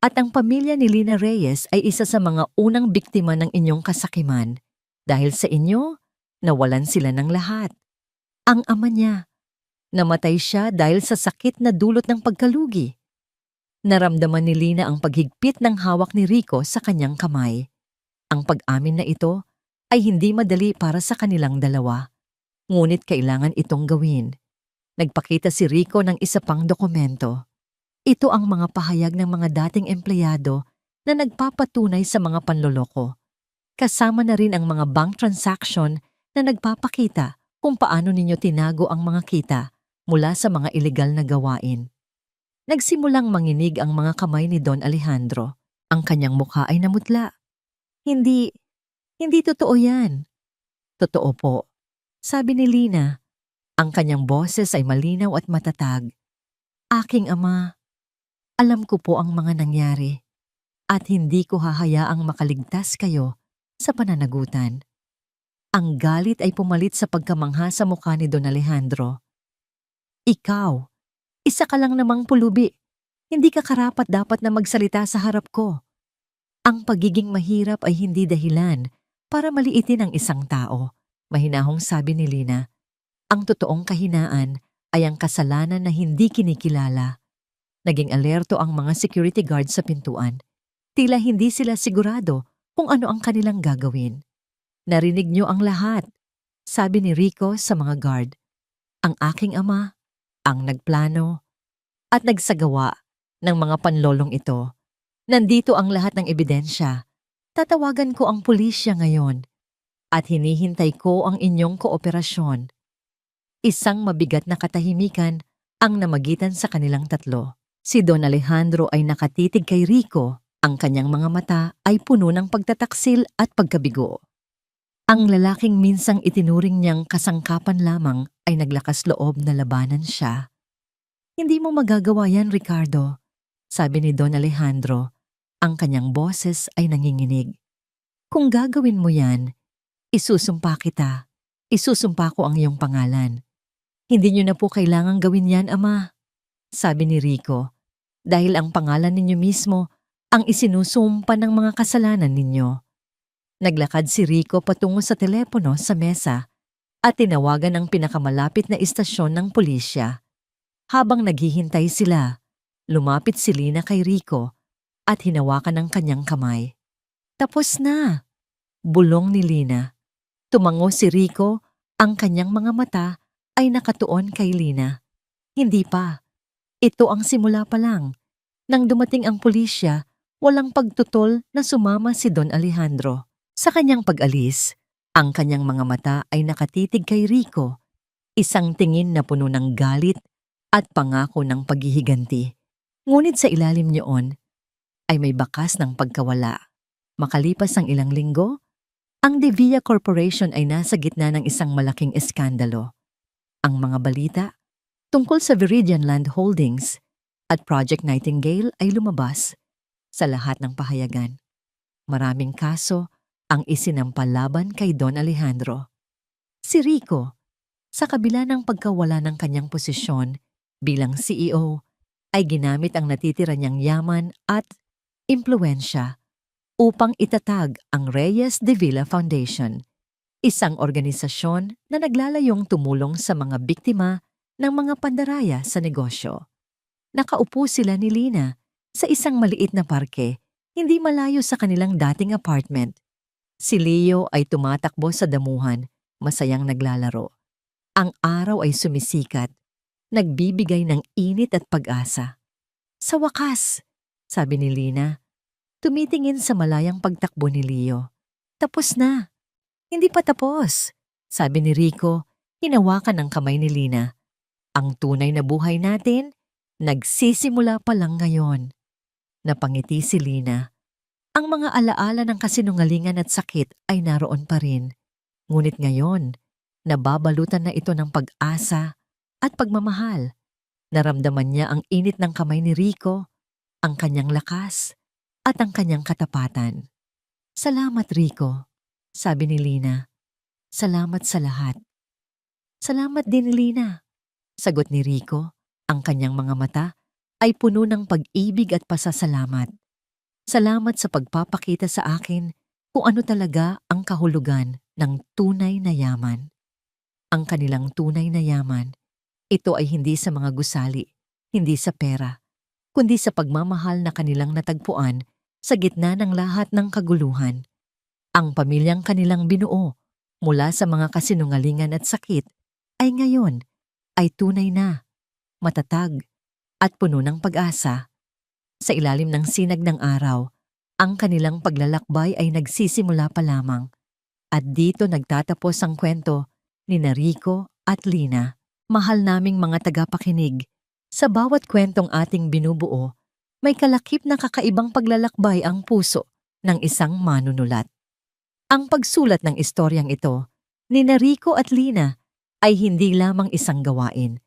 At ang pamilya ni Lina Reyes ay isa sa mga unang biktima ng inyong kasakiman. Dahil sa inyo, nawalan sila ng lahat. Ang ama niya, namatay siya dahil sa sakit na dulot ng pagkalugi. Naramdaman ni Lina ang paghigpit ng hawak ni Rico sa kanyang kamay. Ang pag-amin na ito ay hindi madali para sa kanilang dalawa. Ngunit kailangan itong gawin. Nagpakita si Rico ng isa pang dokumento. Ito ang mga pahayag ng mga dating empleyado na nagpapatunay sa mga panloloko. Kasama na rin ang mga bank transaction na nagpapakita kung paano ninyo tinago ang mga kita mula sa mga ilegal na gawain. Nagsimulang manginig ang mga kamay ni Don Alejandro. Ang kanyang mukha ay namutla. Hindi totoo yan. Totoo po, sabi ni Lina. Ang kanyang boses ay malinaw at matatag. Aking ama, alam ko po ang mga nangyari at hindi ko hahayaang makaligtas kayo sa pananagutan. Ang galit ay pumalit sa pagkamangha sa mukha ni Don Alejandro. Ikaw, isa ka lang namang pulubi. Hindi ka karapat dapat na magsalita sa harap ko. Ang pagiging mahirap ay hindi dahilan para maliitin ang isang tao, mahinahong sabi ni Lina. Ang totoong kahinaan ay ang kasalanan na hindi kinikilala. Naging alerto ang mga security guards sa pintuan. Tila hindi sila sigurado kung ano ang kanilang gagawin. Narinig niyo ang lahat, sabi ni Rico sa mga guard. Ang aking ama, ang nagplano, at nagsagawa ng mga panlolong ito. Nandito ang lahat ng ebidensya. Tatawagan ko ang pulisya ngayon at hinihintay ko ang inyong kooperasyon. Isang mabigat na katahimikan ang namagitan sa kanilang tatlo. Si Don Alejandro ay nakatitig kay Rico. Ang kanyang mga mata ay puno ng pagtataksil at pagkabigo. Ang lalaking minsang itinuring niyang kasangkapan lamang ay naglakas loob na labanan siya. Hindi mo magagawa yan, Ricardo, sabi ni Don Alejandro. Ang kanyang boses ay nanginginig. Kung gagawin mo yan, isusumpa kita. Isusumpa ko ang iyong pangalan. Hindi niyo na po kailangang gawin yan, Ama, sabi ni Rico, dahil ang pangalan ninyo mismo ang isinusumpa ng mga kasalanan ninyo. Naglakad si Rico patungo sa telepono sa mesa at tinawagan ang pinakamalapit na istasyon ng pulisya. Habang naghihintay sila, lumapit si Lina kay Rico at hinawakan ang kanyang kamay. "Tapos na," bulong ni Lina. Tumango si Rico, ang kanyang mga mata ay nakatuon kay Lina. "Hindi pa. Ito ang simula pa lang." Nang dumating ang pulisya, walang pagtutol na sumama si Don Alejandro. Sa kanyang pag-alis, ang kanyang mga mata ay nakatitig kay Rico, isang tingin na puno ng galit at pangako ng paghihiganti. Ngunit sa ilalim niyon ay may bakas ng pagkawala. Makalipas ang ilang linggo, ang De Villa Corporation ay nasa gitna ng isang malaking eskandalo. Ang mga balita tungkol sa Viridian Land Holdings at Project Nightingale ay lumabas sa lahat ng pahayagan. Maraming kaso ang isinampalaban kay Don Alejandro. Si Rico, sa kabila ng pagkawala ng kanyang posisyon bilang CEO, ay ginamit ang natitira niyang yaman at impluwensya upang itatag ang Reyes de Villa Foundation, isang organisasyon na naglalayong tumulong sa mga biktima ng mga pandaraya sa negosyo. Nakaupo sila ni Lina sa isang maliit na parke, hindi malayo sa kanilang dating apartment. Si Leo ay tumatakbo sa damuhan, masayang naglalaro. Ang araw ay sumisikat, nagbibigay ng init at pag-asa. "Sa wakas," sabi ni Lina, tumitingin sa malayang pagtakbo ni Leo. "Tapos na." "Hindi pa tapos," sabi ni Rico, hinawakan ang kamay ni Lina. "Ang tunay na buhay natin, nagsisimula pa lang ngayon." Napangiti si Lina. Ang mga alaala ng kasinungalingan at sakit ay naroon pa rin. Ngunit ngayon, nababalutan na ito ng pag-asa at pagmamahal. Naramdaman niya ang init ng kamay ni Rico, ang kanyang lakas, at ang kanyang katapatan. "Salamat, Rico," sabi ni Lina. "Salamat sa lahat." "Salamat din, Lina," sagot ni Rico. Ang kanyang mga mata ay puno ng pag-ibig at pasasalamat. "Salamat sa pagpapakita sa akin kung ano talaga ang kahulugan ng tunay na yaman." Ang kanilang tunay na yaman, ito ay hindi sa mga gusali, hindi sa pera, kundi sa pagmamahal na kanilang natagpuan sa gitna ng lahat ng kaguluhan. Ang pamilyang kanilang binuo mula sa mga kasinungalingan at sakit ay ngayon ay tunay na, matatag, at puno ng pag-asa. Sa ilalim ng sinag ng araw, ang kanilang paglalakbay ay nagsisimula pa lamang. At dito nagtatapos ang kwento ni Rico at Lina. Mahal naming mga tagapakinig, sa bawat kwentong ating binubuo, may kalakip na kakaibang paglalakbay ang puso ng isang manunulat. Ang pagsulat ng istoryang ito ni Rico at Lina ay hindi lamang isang gawain,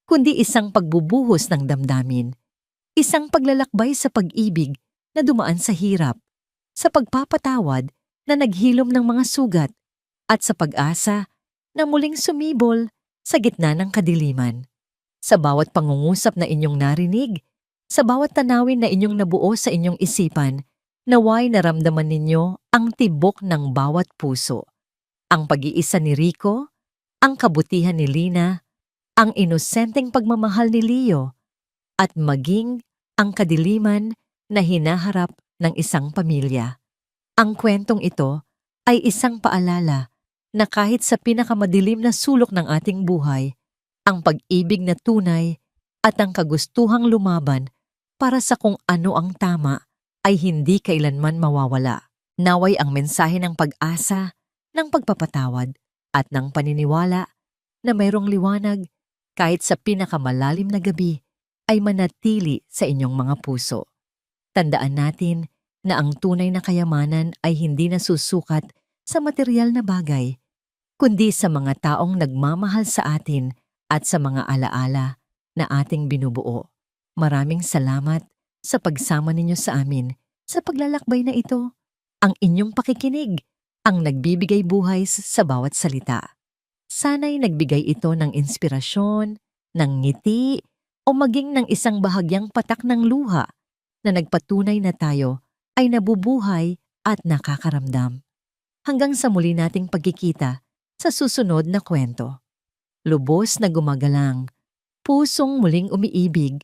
kundi isang pagbubuhos ng damdamin. Isang paglalakbay sa pag-ibig na dumaan sa hirap, sa pagpapatawad na naghilom ng mga sugat, at sa pag-asa na muling sumibol sa gitna ng kadiliman. Sa bawat pangungusap na inyong narinig, sa bawat tanawin na inyong nabuo sa inyong isipan, naway naramdaman ninyo ang tibok ng bawat puso. Ang pag-iisa ni Rico, ang kabutihan ni Lina, ang inosenteng pagmamahal ni Leo, at maging ang kadiliman na hinaharap ng isang pamilya. Ang kwentong ito ay isang paalala na kahit sa pinakamadilim na sulok ng ating buhay, ang pag-ibig na tunay at ang kagustuhang lumaban para sa kung ano ang tama ay hindi kailanman mawawala. Naway ang mensahe ng pag-asa, ng pagpapatawad at ng paniniwala na mayroong liwanag kahit sa pinakamalalim na gabi ay manatili sa inyong mga puso. Tandaan natin na ang tunay na kayamanan ay hindi nasusukat sa material na bagay, kundi sa mga taong nagmamahal sa atin at sa mga alaala na ating binubuo. Maraming salamat sa pagsama ninyo sa amin sa paglalakbay na ito. Ang inyong pakikinig ang nagbibigay buhay sa bawat salita. Sana'y nagbigay ito ng inspirasyon, ng ngiti, o maging ng isang bahagyang patak ng luha na nagpatunay na tayo ay nabubuhay at nakakaramdam. Hanggang sa muli nating pagkikita, sa susunod na kwento. Lubos na gumagalang, pusong muling umiibig